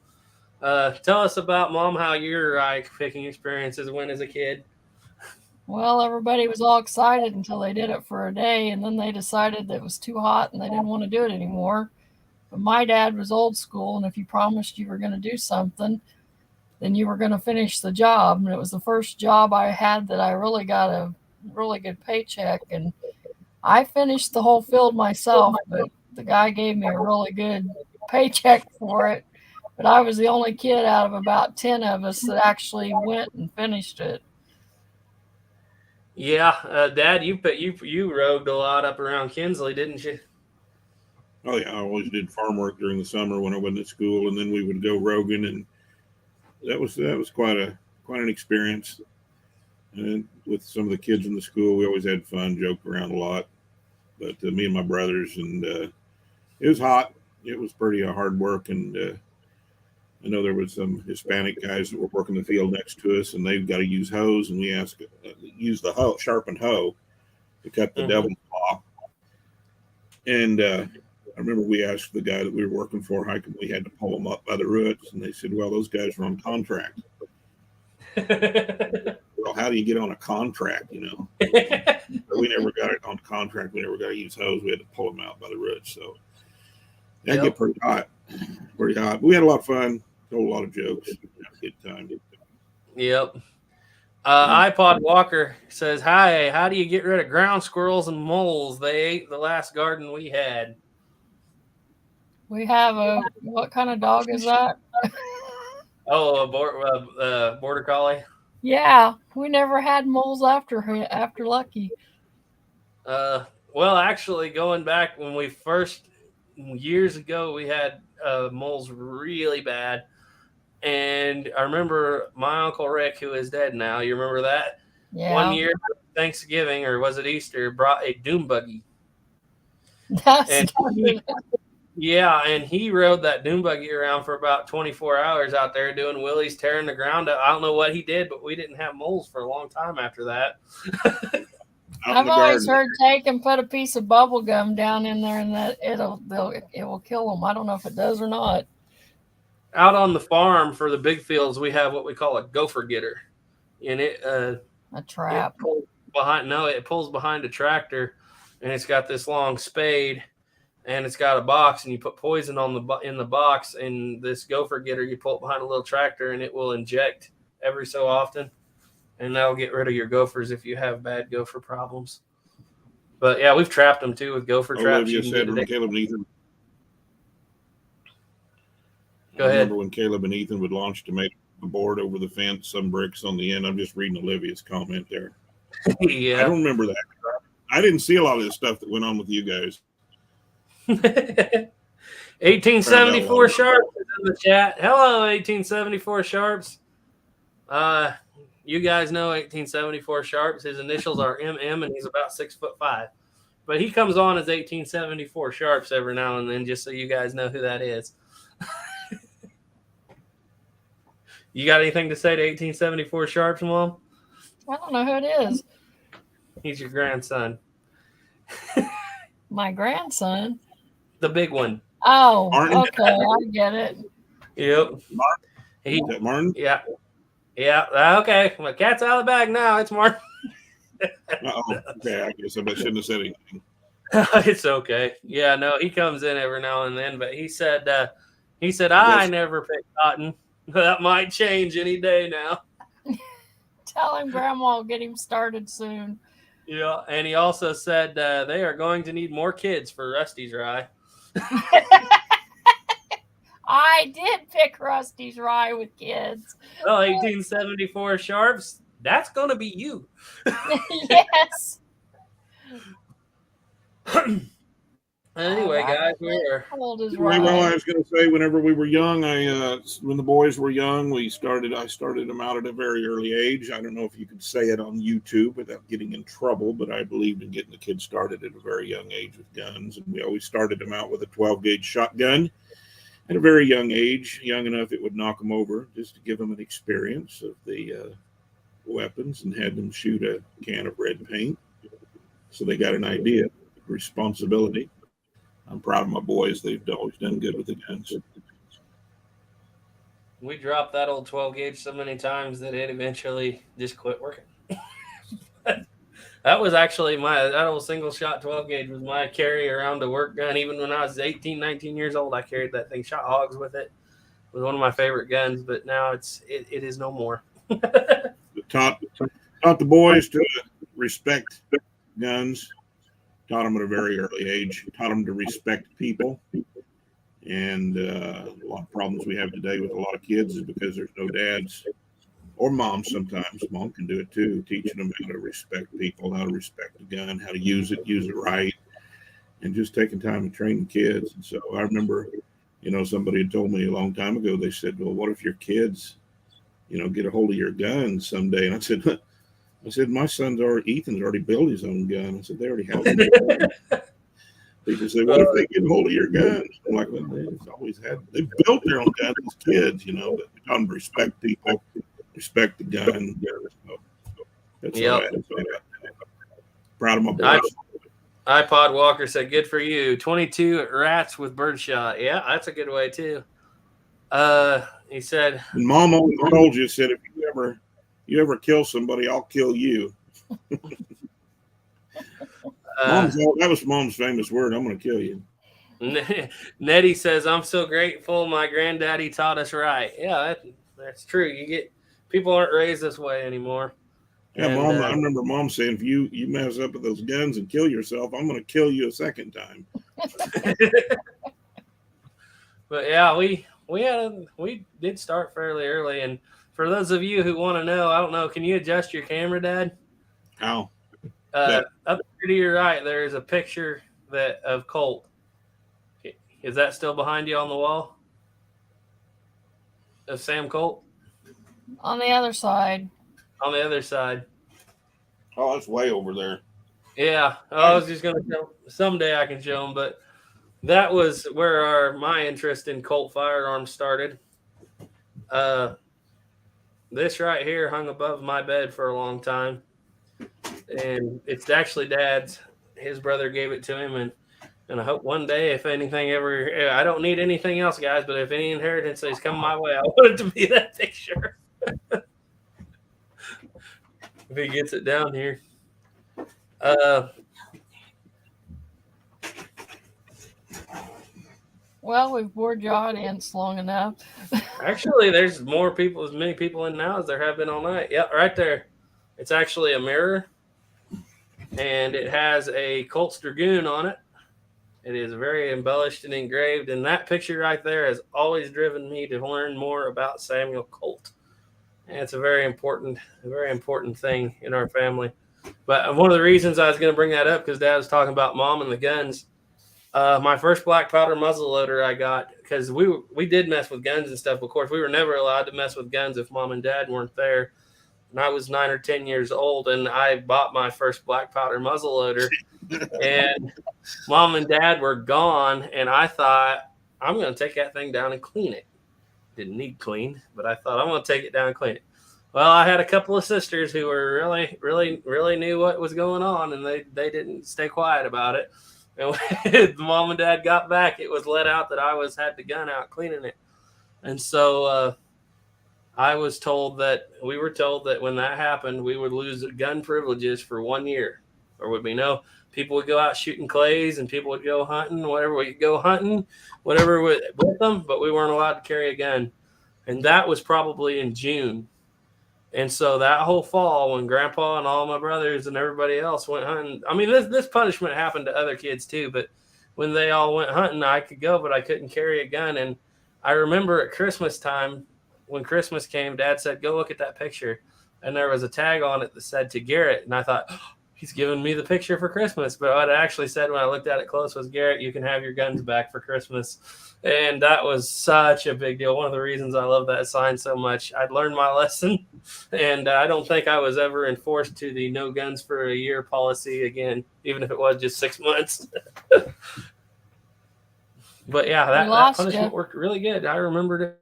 Tell us about, Mom, how your rye picking experiences went as a kid. Well, everybody was all excited until they did it for a day, and then they decided that it was too hot and they didn't want to do it anymore. But my dad was old school, and if you promised you were going to do something, then you were going to finish the job. And it was the first job I had that I really got a really good paycheck, and I finished the whole field myself, but the guy gave me a really good paycheck for it. But I was the only kid out of about 10 of us that actually went and finished it. Yeah, Dad, you rogued a lot up around Kinsley, didn't you? Oh yeah, I always did farm work during the summer when I went to school, and then we would go rogan, and that was quite an experience. And with some of the kids in the school, we always had fun, joked around a lot. But me and my brothers, and it was hot. It was pretty hard work, and I know there was some Hispanic guys that were working the field next to us, and they've got to use hoes, and we asked use the hoe, sharpened hoe, to cut the devil's claw. And I remember we asked the guy that we were working for how come we had to pull them up by the roots, and they said, "Well, those guys were on contract." Well, how do you get on a contract? You know, but we never got it on contract. We never got to use hose. We had to pull them out by the roots. So that get pretty hot. Pretty hot. But we had a lot of fun. Told a lot of jokes. Had a good time. Yep. iPod Walker says, "Hi, how do you get rid of ground squirrels and moles? They ate the last garden we had." We have what kind of dog is that? Oh, a border collie. Yeah, we never had moles after Lucky. Well, actually, going back when we first years ago, we had moles really bad, and I remember my Uncle Rick, who is dead now. You remember that? Yeah. One year, Thanksgiving or was it Easter? Brought a doom buggy. Yeah, and he rode that doom buggy around for about 24 hours out there doing wheelies, tearing the ground up. I don't know what he did, but we didn't have moles for a long time after that. I've always heard take and put a piece of bubble gum down in there, and that it will kill them. I don't know if it does or not. out on the farm for the big fields, we have what we call a gopher getter, and it A trap. it pulls behind a tractor, and it's got this long spade, and it's got a box, and you put poison in the box, and this gopher getter, you pull it behind a little tractor, and it will inject every so often, and that'll get rid of your gophers if you have bad gopher problems. But yeah, we've trapped them too with gopher traps. Olivia said when Caleb and Ethan. Go ahead. I remember when Caleb and Ethan would launch tomato board over the fence, some bricks on the end. I'm just reading Olivia's comment there. Yeah. I don't remember that. I didn't see a lot of this stuff that went on with you guys. 1874 Sharps is in the chat. Hello, 1874 Sharps. You guys know 1874 Sharps. His initials are MM, and he's about 6'5". But he comes on as 1874 Sharps every now and then, just so you guys know who that is. You got anything to say to 1874 Sharps, Mom? I don't know who it is. He's your grandson. My grandson? The big one. Oh, Martin? okay. I get it. Yep. Is that Martin? Yeah. Yeah. Okay. Well, cat's out of the bag now. It's Martin. Okay. I guess I shouldn't have said anything. It's okay. Yeah, no, he comes in every now and then, but he said I never pick cotton. That might change any day now. Tell him Grandma will get him started soon. Yeah, and he also said they are going to need more kids for Rusty's Rye. I did pick Rusty's Rye with kids. Well, 1874 Sharps, that's going to be you. Yes. Anyway, guys, we're old as Well, I was going to say, whenever we were young, when the boys were young, I started them out at a very early age. I don't know if you could say it on YouTube without getting in trouble, but I believed in getting the kids started at a very young age with guns. And we always started them out with a 12-gauge shotgun at a very young age, young enough it would knock them over, just to give them an experience of the weapons, and had them shoot a can of red paint. So they got an idea of responsibility. I'm proud of my boys. They've always done good with the guns. We dropped that old 12-gauge so many times that it eventually just quit working. That was actually that old single-shot 12-gauge was my carry around to work gun. Even when I was 18, 19 years old, I carried that thing. Shot hogs with it. It was one of my favorite guns, but now it is no more. Taught the boys to respect guns. Taught them at a very early age. Taught them to respect people. And a lot of problems we have today with a lot of kids is because there's no dads or moms sometimes. Mom can do it too, teaching them how to respect people, how to respect the gun, how to use it right, and just taking time to train the kids. And so I remember, somebody had told me a long time ago, they said, well, what if your kids, get a hold of your gun someday? And I said, my Ethan's already built his own gun. I said, they already have one. People say, what if they get a hold of your guns? I'm like, well, they've built their own guns as kids, but we taught them to respect people, respect the gun. So that's all I had to say about that. Proud of my boys. iPod Walker said, good for you. 22 rats with birdshot. Yeah, that's a good way too. He said, and Mom always told you, said, if you ever kill somebody, I'll kill you. That was Mom's famous word. I'm going to kill you. Nettie says, I'm so grateful my granddaddy taught us right. Yeah, that's true. People aren't raised this way anymore. Yeah, and, Mom. I remember Mom saying, if you mess up with those guns and kill yourself, I'm going to kill you a second time. But yeah, we did start fairly early, and for those of you who want to know, I don't know, can you adjust your camera, Dad? How? Up to your right, there is a picture of Colt. Is that still behind you on the wall? Of Sam Colt? On the other side. On the other side. Oh, that's way over there. Yeah. I was just going to show. Someday I can show them, but that was where my interest in Colt firearms started. This right here hung above my bed for a long time. And it's actually Dad's. His brother gave it to him, and And I hope one day, if anything ever, I don't need anything else, guys, but if any inheritance is coming my way, I want it to be that picture. If he gets it down here. Well, we've bored your audience long enough. Actually, there's as many people in now as there have been all night. Yep, right there. It's actually a mirror, and it has a Colts Dragoon on it. It is very embellished and engraved, and that picture right there has always driven me to learn more about Samuel Colt. And it's a very important thing in our family. But one of the reasons I was going to bring that up, because Dad was talking about Mom and the guns. My first black powder muzzle loader I got, because we did mess with guns and stuff. Of course, we were never allowed to mess with guns if Mom and Dad weren't there. And I was 9 or 10 years old, and I bought my first black powder muzzle loader. And Mom and Dad were gone, and I thought, I'm going to take that thing down and clean it. Didn't need clean, but I thought, I'm going to take it down and clean it. Well, I had a couple of sisters who were really knew what was going on, and they didn't stay quiet about it. And when Mom and Dad got back, it was let out that I had the gun out cleaning it. And so we were told that when that happened, we would lose gun privileges for 1 year. There would be no, people would go out shooting clays and people would go hunting, whatever we could go hunting, whatever with them, but we weren't allowed to carry a gun. And that was probably in June. And so that whole fall, when Grandpa and all my brothers and everybody else went hunting, I mean, this punishment happened to other kids too, but when they all went hunting, I could go, but I couldn't carry a gun. And I remember at Christmas time, when Christmas came, Dad said, go look at that picture. And there was a tag on it that said to Garrett. And I thought, oh, he's giving me the picture for Christmas. But what it actually said when I looked at it close was, Garrett, you can have your guns back for Christmas. And that was such a big deal. One of the reasons I love that sign so much. I'd learned my lesson. And I don't think I was ever enforced to the no guns for a year policy again, even if it was just 6 months. But yeah, that punishment worked really good. I remembered it.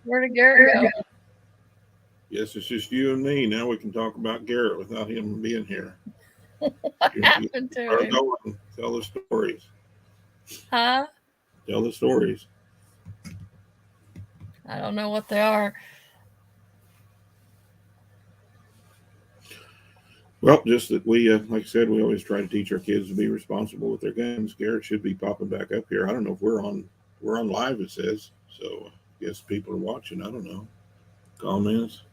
Where did Garrett go? Yes, it's just you and me. Now we can talk about Garrett without him being here. What happened to him? Tell the stories. Huh? Tell the stories. I don't know what they are. Well, just that we, like I said, we always try to teach our kids to be responsible with their guns. Garrett should be popping back up here. I don't know if we're on live, it says. So I guess people are watching. I don't know. Comments?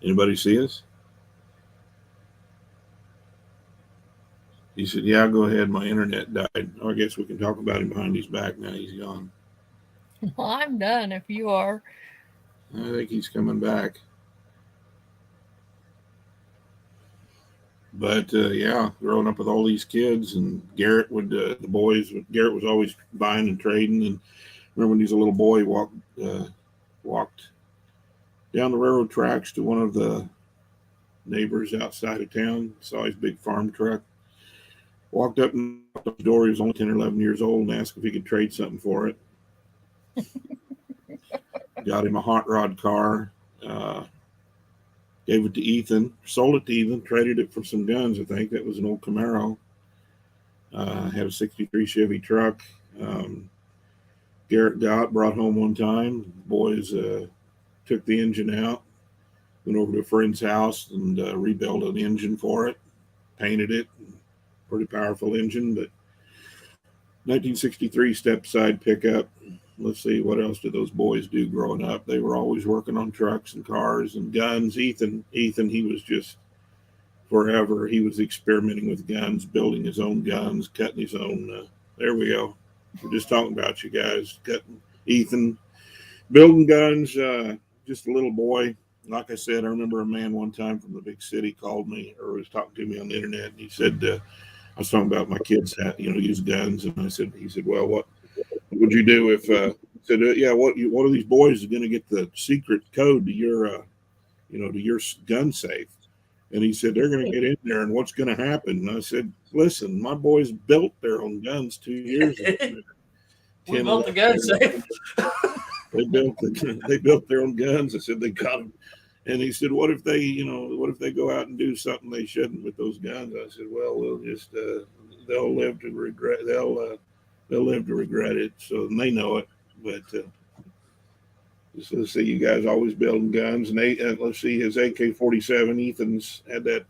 Anybody see us? He said, yeah, go ahead. My internet died. I guess we can talk about him behind his back now. He's gone. Well, I'm done if you are. I think he's coming back. But yeah, growing up with all these kids, and Garrett would, Garrett was always buying and trading. And remember when he was a little boy, he walked down the railroad tracks to one of the neighbors outside of town, saw his big farm truck, walked up and knocked on the door. He was only 10 or 11 years old, and asked if he could trade something for it. Got him a hot rod car. Gave it to Ethan, sold it to Ethan, traded it for some guns. I think that was an old Camaro. Had a 63 Chevy truck. Garrett brought home one time. The boys took the engine out, went over to a friend's house and rebuilt an engine for it, painted it. Pretty powerful engine, but 1963 step side pickup. Let's see, what else did those boys do growing up? They were always working on trucks and cars and guns. Ethan, he was just forever. He was experimenting with guns, building his own guns, cutting his own. There we go. We're just talking about you guys. Cutting Ethan, building guns. Just a little boy. Like I said, I remember a man one time from the big city called me or was talking to me on the internet, and he said, I was talking about my kids, use guns, and he said, well, what would you do if? I said, yeah, one of these boys is going to get the secret code to your, to your gun safe, and he said they're going to get in there, and what's going to happen? And I said, listen, my boys built their own guns 2 years ago. We built the gun safe. They built their own guns. I said they got them. And he said, what if they go out and do something they shouldn't with those guns? I said, well, we'll just, they'll live to regret it. So and they know it, but just let's see, you guys always building guns. And let's see, his AK-47, Ethan's had that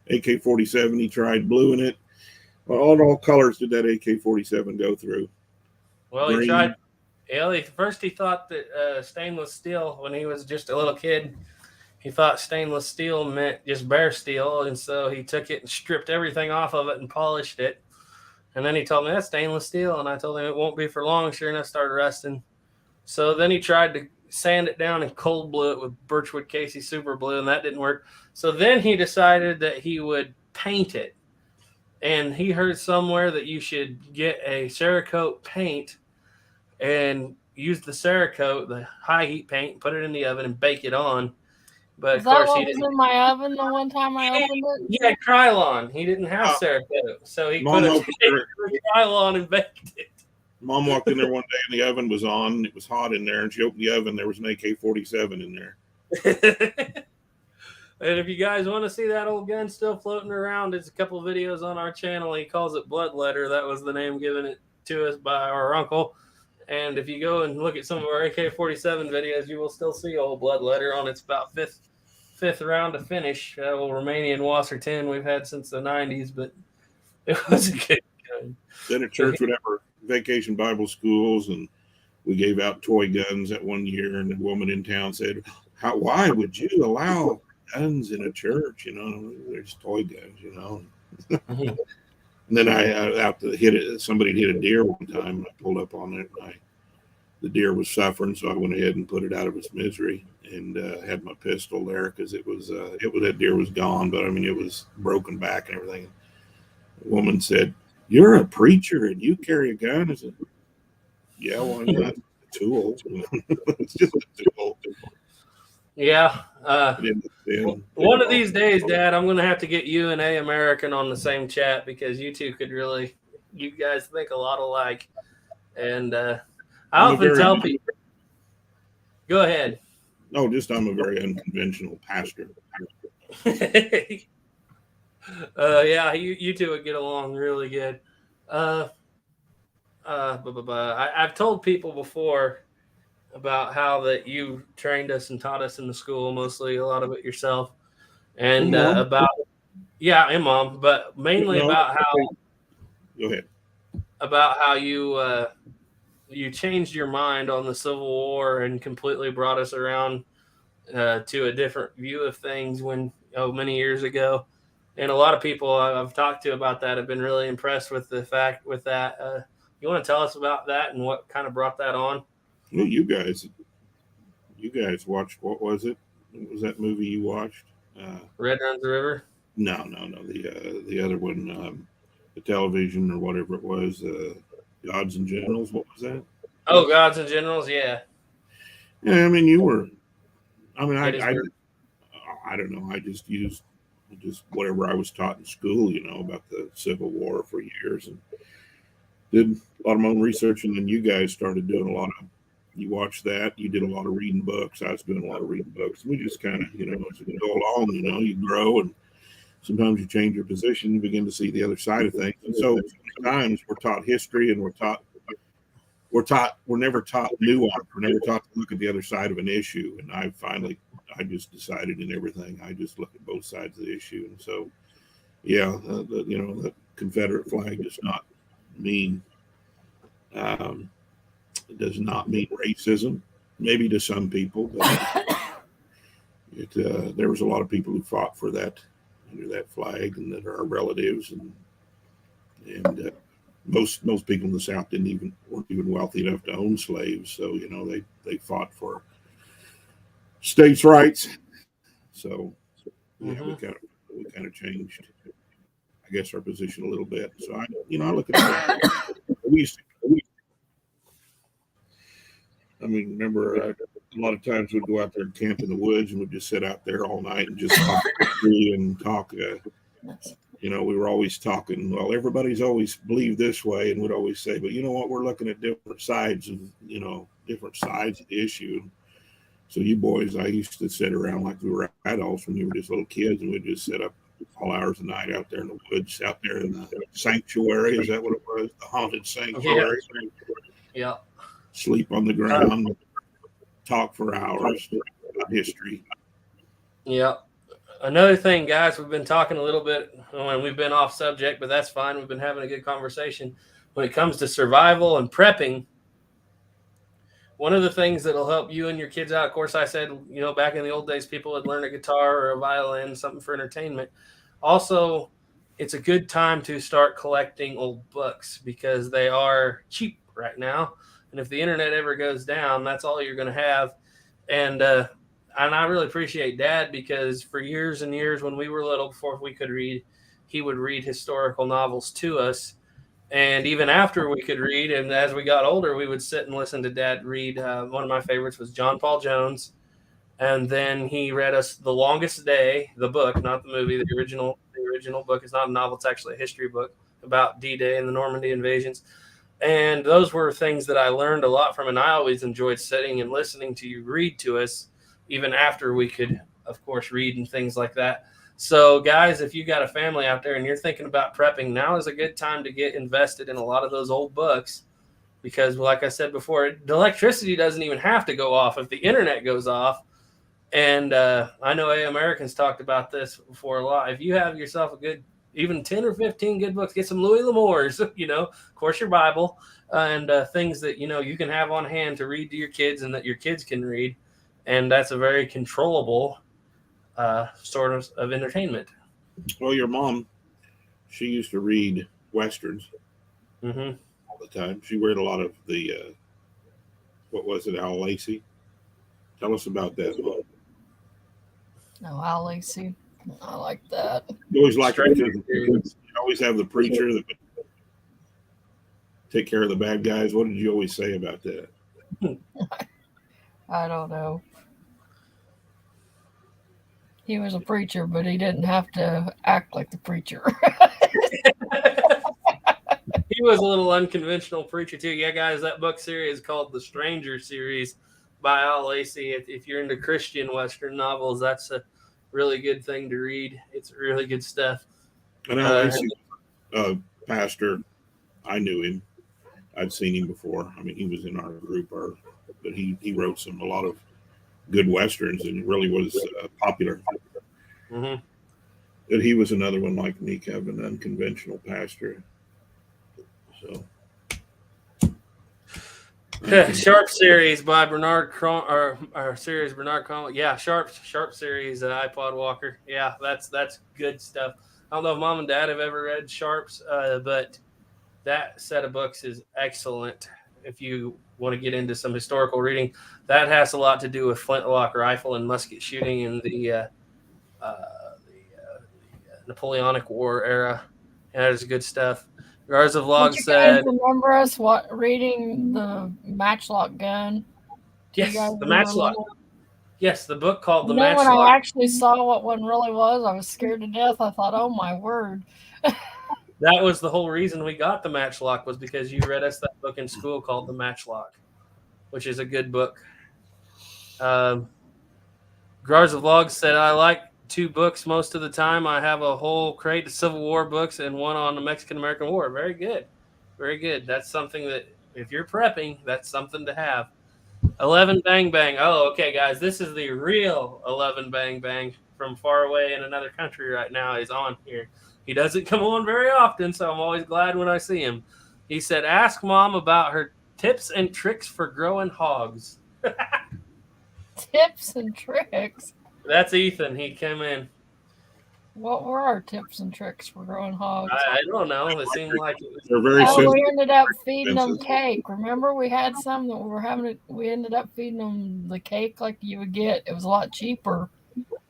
AK-47. He tried blue in it. Well, all colors did that AK-47 go through? Well, Green. He tried. First he thought that stainless steel, when he was just a little kid, he thought stainless steel meant just bare steel, and so he took it and stripped everything off of it and polished it. And then he told me that's stainless steel, and I told him it won't be for long. Sure enough, started rusting. So then he tried to sand it down and cold blue it with Birchwood Casey Super Blue, and that didn't work. So then he decided that he would paint it. And he heard somewhere that you should get a Cerakote paint and use the Cerakote, the high heat paint, put it in the oven and bake it on. But of course he didn't. In my oven the one time I opened it? He had Krylon. He didn't have Cerakote. So he put a Krylon and baked it. Mom walked in there one day and the oven was on. It was hot in there, and she opened the oven. There was an AK-47 in there. And if you guys want to see that old gun still floating around, there's a couple of videos on our channel. He calls it Bloodletter. That was the name given it to us by our uncle. And if you go and look at some of our AK-47 videos, you will still see old Bloodletter on its about fifth round to finish. Old Romanian Wasser 10 we've had since the 90s, but it was a good gun. Then at church, would have our vacation Bible schools, and we gave out toy guns that one year, and a woman in town said, why would you allow guns in a church? There's toy guns, And then somebody hit a deer one time, and I pulled up on it, and the deer was suffering, so I went ahead and put it out of its misery, and had my pistol there because that deer was gone, but I mean, it was broken back and everything. The woman said, "You're a preacher and you carry a gun?" I said, "Yeah, well, I'm not a tool." It's just a tool. Yeah. One of these days, Dad, I'm going to have to get you and A American on the same chat, because you two you guys think a lot alike. And I often tell people, go ahead. No, just I'm a very unconventional pastor. Yeah, you two would get along really good. I've told people before about how that you trained us and taught us in the school, mostly a lot of it yourself, and and Mom, but mainly about how. Go ahead. About how you changed your mind on the Civil War and completely brought us around to a different view of things many years ago, and a lot of people I've talked to about that have been really impressed with that. You want to tell us about that and what kind of brought that on? Well, you guys watched, what was it? What was that movie you watched? Red Runs the River? No. The other one, the television or whatever it was, Gods and Generals. What was that? Oh, Gods and Generals, yeah. Yeah, I mean, I don't know. I just used whatever I was taught in school, about the Civil War for years, and did a lot of my own research. And then you guys started doing a lot of you watch that. You did a lot of reading books. I was doing a lot of reading books. We just kind of, as we go along, you grow, and sometimes you change your position. You begin to see the other side of things. And so sometimes we're taught history, and we're never taught nuance. We're never taught to look at the other side of an issue. And I just decided in everything, I just look at both sides of the issue. And so, yeah, the Confederate flag does not mean racism. Maybe to some people, but there was a lot of people who fought for that, under that flag, and that are our relatives, and most people in the South weren't even wealthy enough to own slaves. So they fought for states' rights. So yeah, we kind of changed, I guess, our position a little bit. So I look at remember a lot of times we'd go out there and camp in the woods, and we'd just sit out there all night and just talk and talk. We were always talking. Well, everybody's always believed this way, and we'd always say, but you know what? We're looking at different sides of the issue. So you boys, I used to sit around like we were adults when you were just little kids, and we'd just sit up all hours of the night out there in the woods, out there in the sanctuary. Is that what it was? The haunted sanctuary. Yeah. Sleep on the ground, talk for hours about history. Yeah. Another thing, guys, we've been talking a little bit, and we've been off subject, but that's fine. We've been having a good conversation. When it comes to survival and prepping, one of the things that'll help you and your kids out, of course, I said, back in the old days, people would learn a guitar or a violin, something for entertainment. Also, it's a good time to start collecting old books because they are cheap right now. And if the internet ever goes down, that's all you're going to have. And I really appreciate Dad, because for years and years when we were little, before we could read, he would read historical novels to us. And even after we could read, and as we got older, we would sit and listen to Dad read. One of my favorites was John Paul Jones. And then he read us The Longest Day, the book, not the movie, the original book. It's not a novel. It's actually a history book about D-Day and the Normandy invasions. And those were things that I learned a lot from, and I always enjoyed sitting and listening to you read to us, even after we could, of course, read and things like that. So, guys, if you got a family out there and you're thinking about prepping, now is a good time to get invested in a lot of those old books, because, like I said before, the electricity doesn't even have to go off if the internet goes off. And I know Americans talked about this before a lot. If you have yourself a good, even 10 or 15 good books, get some Louis L'Amour's, of course, your Bible, and things that, you can have on hand to read to your kids and that your kids can read. And that's a very controllable sort of entertainment. Well, your mom, she used to read Westerns all the time. She read a lot of the, what was it, Al Lacey? Tell us about that, Mom. No, Al Lacey. I like that. You always like you always have the preacher that would take care of the bad guys. What did you always say about that? I don't know. He was a preacher, but he didn't have to act like the preacher. He was a little unconventional preacher too. Yeah, guys, that book series is called The Stranger series by Al Lacey. If you're into Christian Western novels, that's a really good thing to read. It's really good stuff. And Al Lacey, pastor, I knew him. I'd seen him before. I mean, he was in our group, but he wrote a lot of good Westerns, and really was popular. Mm-hmm. But he was another one like me, kind of an unconventional pastor. So, Sharp series by Bernard series Bernard Cromwell. Yeah, Sharp series, iPod Walker. Yeah, that's good stuff. I don't know if Mom and Dad have ever read Sharp's, but that set of books is excellent. If you want to get into some historical reading, that has a lot to do with flintlock rifle and musket shooting in the Napoleonic War era. And that is good stuff. Guards of Log said, remember us reading the Matchlock Gun? Yes, the Matchlock. Yes, the book called The Matchlock. Matchlock. When I actually saw what one really was, I was scared to death. I thought, oh my word. That was the whole reason we got The Matchlock, was because you read us that book in school called The Matchlock. which is a good book. Grars of Logs said, I like 2 books most of the time. I have a whole crate of Civil War books and one on the Mexican-American War. Very good. Very good. That's something that, if you're prepping, that's something to have. 11bangbang. Oh, okay, guys. This is the real 11bangbang from far away in another country right now. He's on here. He doesn't come on very often, so I'm always glad when I see him. He said, ask Mom about her tips and tricks for growing hogs. Tips and tricks. That's Ethan. He came in. What were our tips and tricks for growing hogs? I don't know. It seemed like it was. They're very Oh, sensitive. we ended up feeding them cake. Remember, we had some that we were having. We ended up feeding them the cake like you would get. It was a lot cheaper.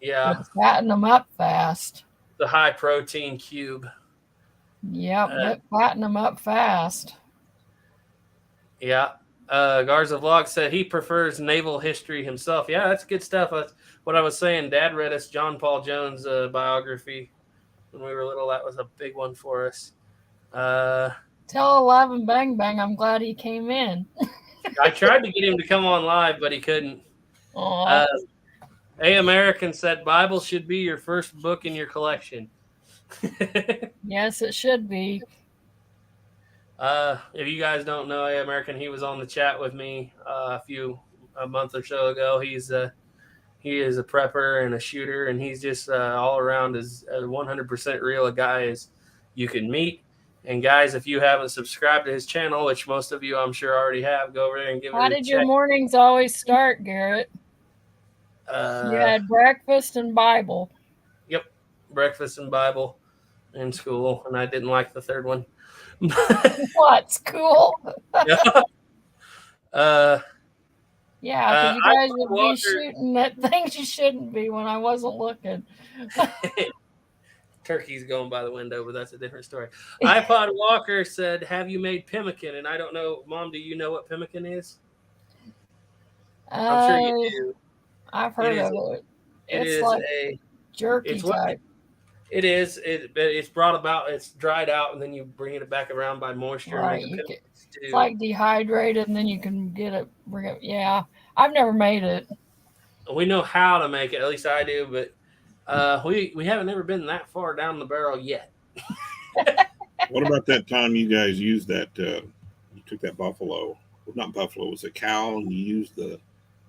Yeah. But fatten them up fast. The high protein cube. Yep, fatten them up fast. Yeah. Garza Vlog said he prefers naval history himself. Yeah, that's good stuff. That's what I was saying. Dad read us John Paul Jones' biography when we were little. That was a big one for us. Tell 11bangbang I'm glad he came in. I tried to get him to come on live, but he couldn't. A American said Bible should be your first book in your collection. Yes, it should be. If you guys don't know A American, he was on the chat with me a month or so ago. He is a prepper and a shooter, and he's just all around as 100% real a guy as you can meet. And guys, if you haven't subscribed to his channel, which most of you I'm sure already have, go over there and give it a check. How did your mornings always start, Garrett? You had breakfast and Bible. Yep, breakfast and Bible in school, and I didn't like the third one. What, school? Yeah. Yeah, because you guys would be shooting at things you shouldn't be when I wasn't looking. Turkey's going by the window, but that's a different story. iPod Walker said, have you made pemmican? And I don't know, Mom, do you know what pemmican is? I'm sure you do. I've heard of it. It's like a jerky type. It is. It's brought about. It's dried out, and then you bring it back around by moisture. Right. It's like dehydrated, and then you can bring it. Yeah, I've never made it. We know how to make it. At least I do, but we haven't ever been that far down the barrel yet. What about that time you guys used that? You took that buffalo. Well, not buffalo. It was a cow, and you used the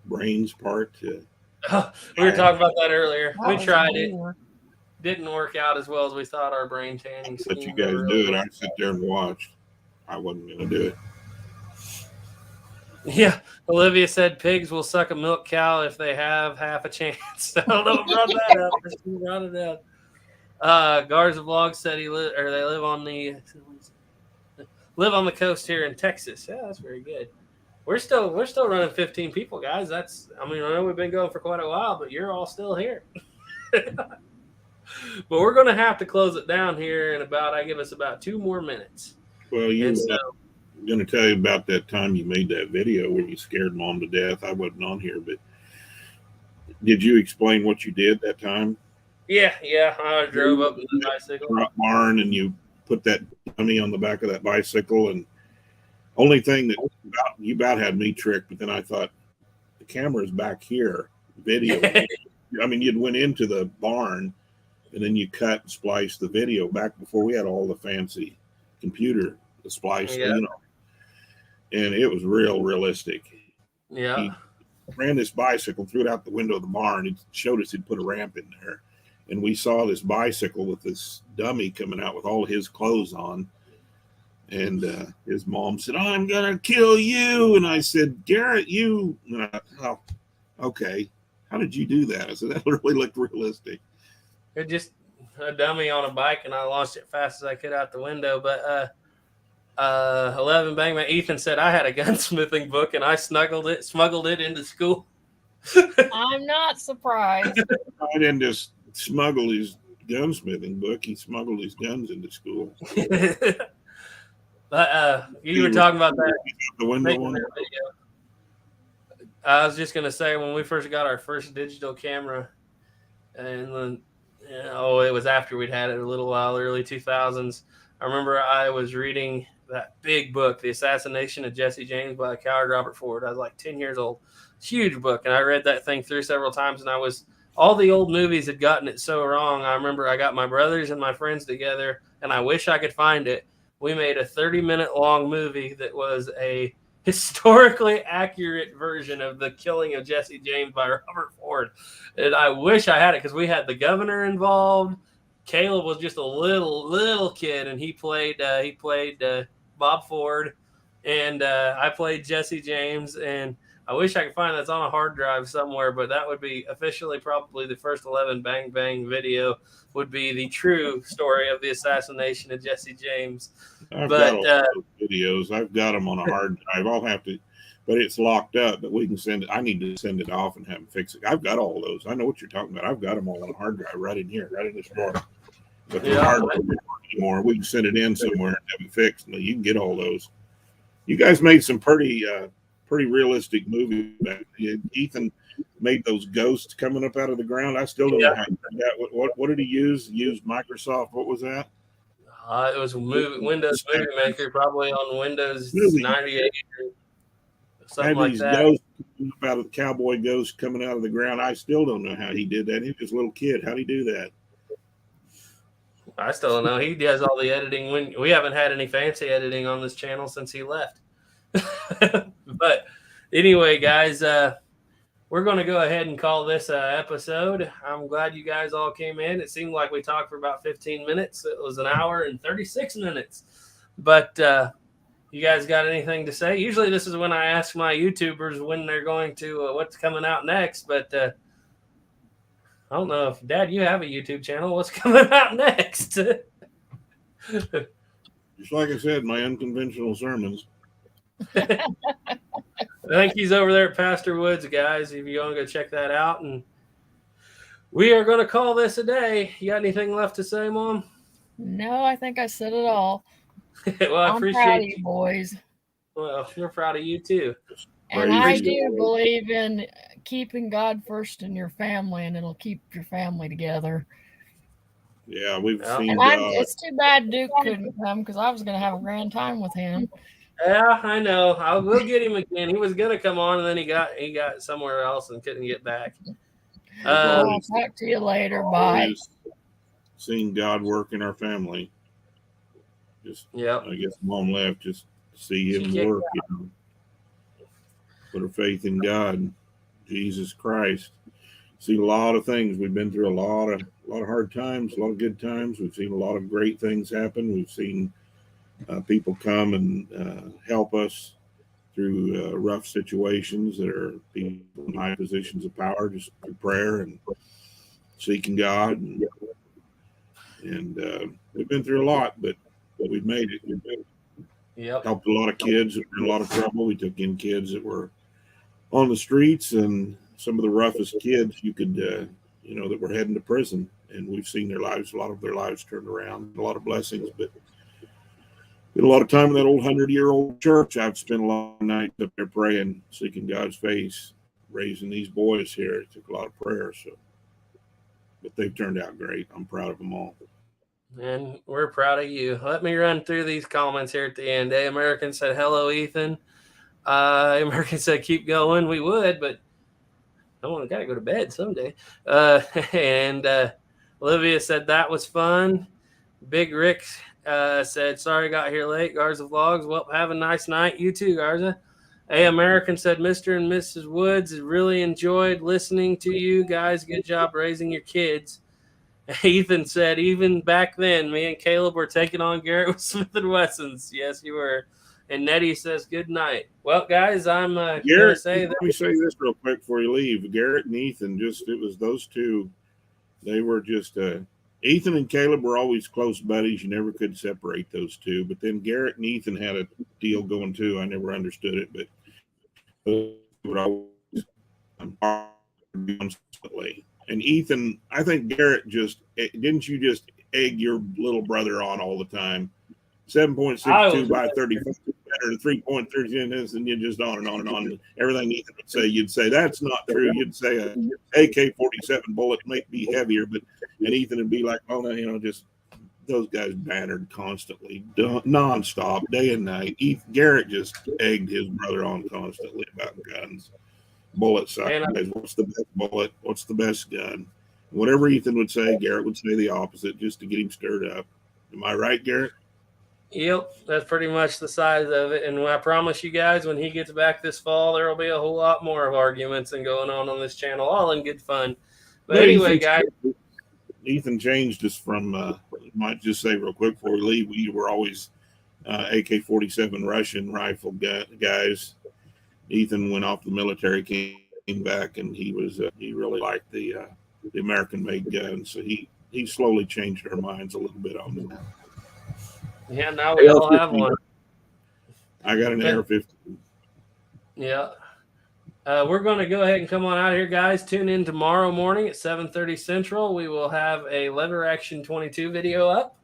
brains part to. We were talking about that earlier. We tried it. Weird. Didn't work out as well as we thought our brain tanning scheme. Let you guys do it. I'd sit there and watch. I wasn't going to do it. Yeah. Olivia said pigs will suck a milk cow if they have half a chance. I don't know what brought that up. Just brought it up. Garza Vlog said they live on the coast here in Texas. Yeah, that's very good. We're still running 15 people, guys. I know we've been going for quite a while, but you're all still here. But we're going to have to close it down here in give us about 2 more minutes. Well, I'm going to tell you about that time you made that video where you scared Mom to death. I wasn't on here, but did you explain what you did that time? Yeah. I drove up in the bicycle. Barn, and you put that dummy on the back of that bicycle, and only thing that you about had me tricked, but then I thought the camera's back here, video. I mean, you'd went into the barn, and then you cut and spliced the video back before we had all the fancy computer splice, and it was realistic. Yeah. He ran this bicycle, threw it out the window of the barn. It showed us he'd put a ramp in there, and we saw this bicycle with this dummy coming out with all his clothes on. And his mom said, I'm going to kill you. And I said, Garrett, you. And okay. How did you do that? I said, that really looked realistic. It just a dummy on a bike, and I launched it fast as I could out the window. But 11bangbang, Ethan said I had a gunsmithing book, and I smuggled it into school. I'm not surprised. I didn't just smuggle his gunsmithing book. He smuggled his guns into school. You were talking about that. The window one. I was just gonna say, when we first got our first digital camera, and then it was after we'd had it a little while, early 2000s. I remember I was reading that big book, The Assassination of Jesse James by Coward Robert Ford. I was like 10 years old. Huge book. And I read that thing through several times, and all the old movies had gotten it so wrong. I remember I got my brothers and my friends together, and I wish I could find it. We made a 30-minute long movie that was a historically accurate version of the killing of Jesse James by Robert Ford. And I wish I had it because we had the governor involved. Caleb was just a little kid, and he played Bob Ford, and I played Jesse James. And I wish I could find that's on a hard drive somewhere, but that would be officially probably the first 11 Bang Bang video would be the true story of the assassination of Jesse James. I've got all those videos. I've got them on a hard drive. I'll have to, but it's locked up, but we can send it. I need to send it off and have them fix it. I've got all those. I know what you're talking about. I've got them all on a hard drive right in here, right in this drawer. But the hard drive anymore. We can send it in somewhere and have it fixed. You can get all those. You guys made some pretty realistic movies. Ethan made those ghosts coming up out of the ground. I still don't know how he did that. What did he use? He used Microsoft. What was that? It was Windows Movie Maker, probably on Windows 98 or something like that. Ghosts out of the cowboy ghost coming out of the ground. I still don't know how he did that. He was a little kid. How did he do that? I still don't know. He does all the editing. We haven't had any fancy editing on this channel since he left. But anyway, guys, we're going to go ahead and call this episode. I'm glad you guys all came in. It seemed like we talked for about 15 minutes. It was an hour and 36 minutes. But you guys got anything to say? Usually this is when I ask my YouTubers when they're going to, what's coming out next. But I don't know if, Dad, you have a YouTube channel. What's coming out next? Just like I said, my unconventional sermons. I think he's over there at Pastor Woods, guys, if you want to go check that out. And we are going to call this a day. You got anything left to say, Mom? No, I think I said it all. Well, I appreciate proud of you, boys. Well, we're proud of you, too. And I do believe in keeping God first in your family, and it'll keep your family together. Yeah, we've seen it's too bad Duke couldn't come because I was going to have a grand time with him. Yeah, I know. We'll get him again. He was gonna come on, and then he got somewhere else and couldn't get back. I'll talk to you later. Bye. Seeing God work in our family. I guess Mom left just to see Him work. Put our faith in God, Jesus Christ. Seen a lot of things. We've been through a lot of hard times, a lot of good times. We've seen a lot of great things happen. We've seen people come and help us through rough situations that are people in high positions of power, just through prayer and seeking God. And we've been through a lot, but we've made it. We've helped a lot of kids that were in a lot of trouble. We took in kids that were on the streets, and some of the roughest kids you could, that were heading to prison. And we've seen a lot of their lives turned around, a lot of blessings, but been a lot of time in that old 100-year-old church. I've spent a lot of nights up there praying, seeking God's face, raising these boys here. It took a lot of prayer, but they've turned out great. I'm proud of them all. And we're proud of you. Let me run through these comments here at the end. American said, hello, Ethan. American said, keep going. We would, but I got to go to bed someday. And Olivia said, that was fun. Big Rick said, sorry, got here late. Garza Vlogs. Well, have a nice night. You too, Garza. American said, Mr. and Mrs. Woods really enjoyed listening to you guys. Good job raising your kids. Ethan said, even back then, me and Caleb were taking on Garrett with Smith & Wessons. Yes, you were. And Nettie says, good night. Well, guys, I'm going to say that. Let me say this real quick before you leave. Garrett and Ethan, it was those two. They were just Ethan and Caleb were always close buddies. You never could separate those two. But then Garrett and Ethan had a deal going too. I never understood it, but would always constantly. And Ethan, I think Garrett didn't you just egg your little brother on all the time? 7.62 by 35 better than 3.30, and you just on and on and on. Everything Ethan would say, you'd say that's not true. You'd say a AK-47 bullet may be heavier, and Ethan would be like, oh no, just those guys bantered constantly, nonstop, day and night. Garrett just egged his brother on constantly about guns, bullet size. What's the best bullet? What's the best gun? Whatever Ethan would say, Garrett would say the opposite just to get him stirred up. Am I right, Garrett? Yep, that's pretty much the size of it. And I promise you guys, when he gets back this fall, there will be a whole lot more of arguments and going on this channel, all in good fun. But anyway, guys. Ethan changed us from, might just say real quick before we leave, we were always AK-47 Russian rifle guys. Ethan went off the military, came back, and he really liked the American-made guns. So he slowly changed our minds a little bit on that. Yeah, now we all have one. I got an AR-15. Yeah. We're going to go ahead and come on out here, guys. Tune in tomorrow morning at 7:30 Central. We will have a Lever Action 22 video up,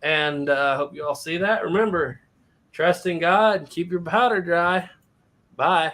and I hope you all see that. Remember, trust in God. Keep your powder dry. Bye.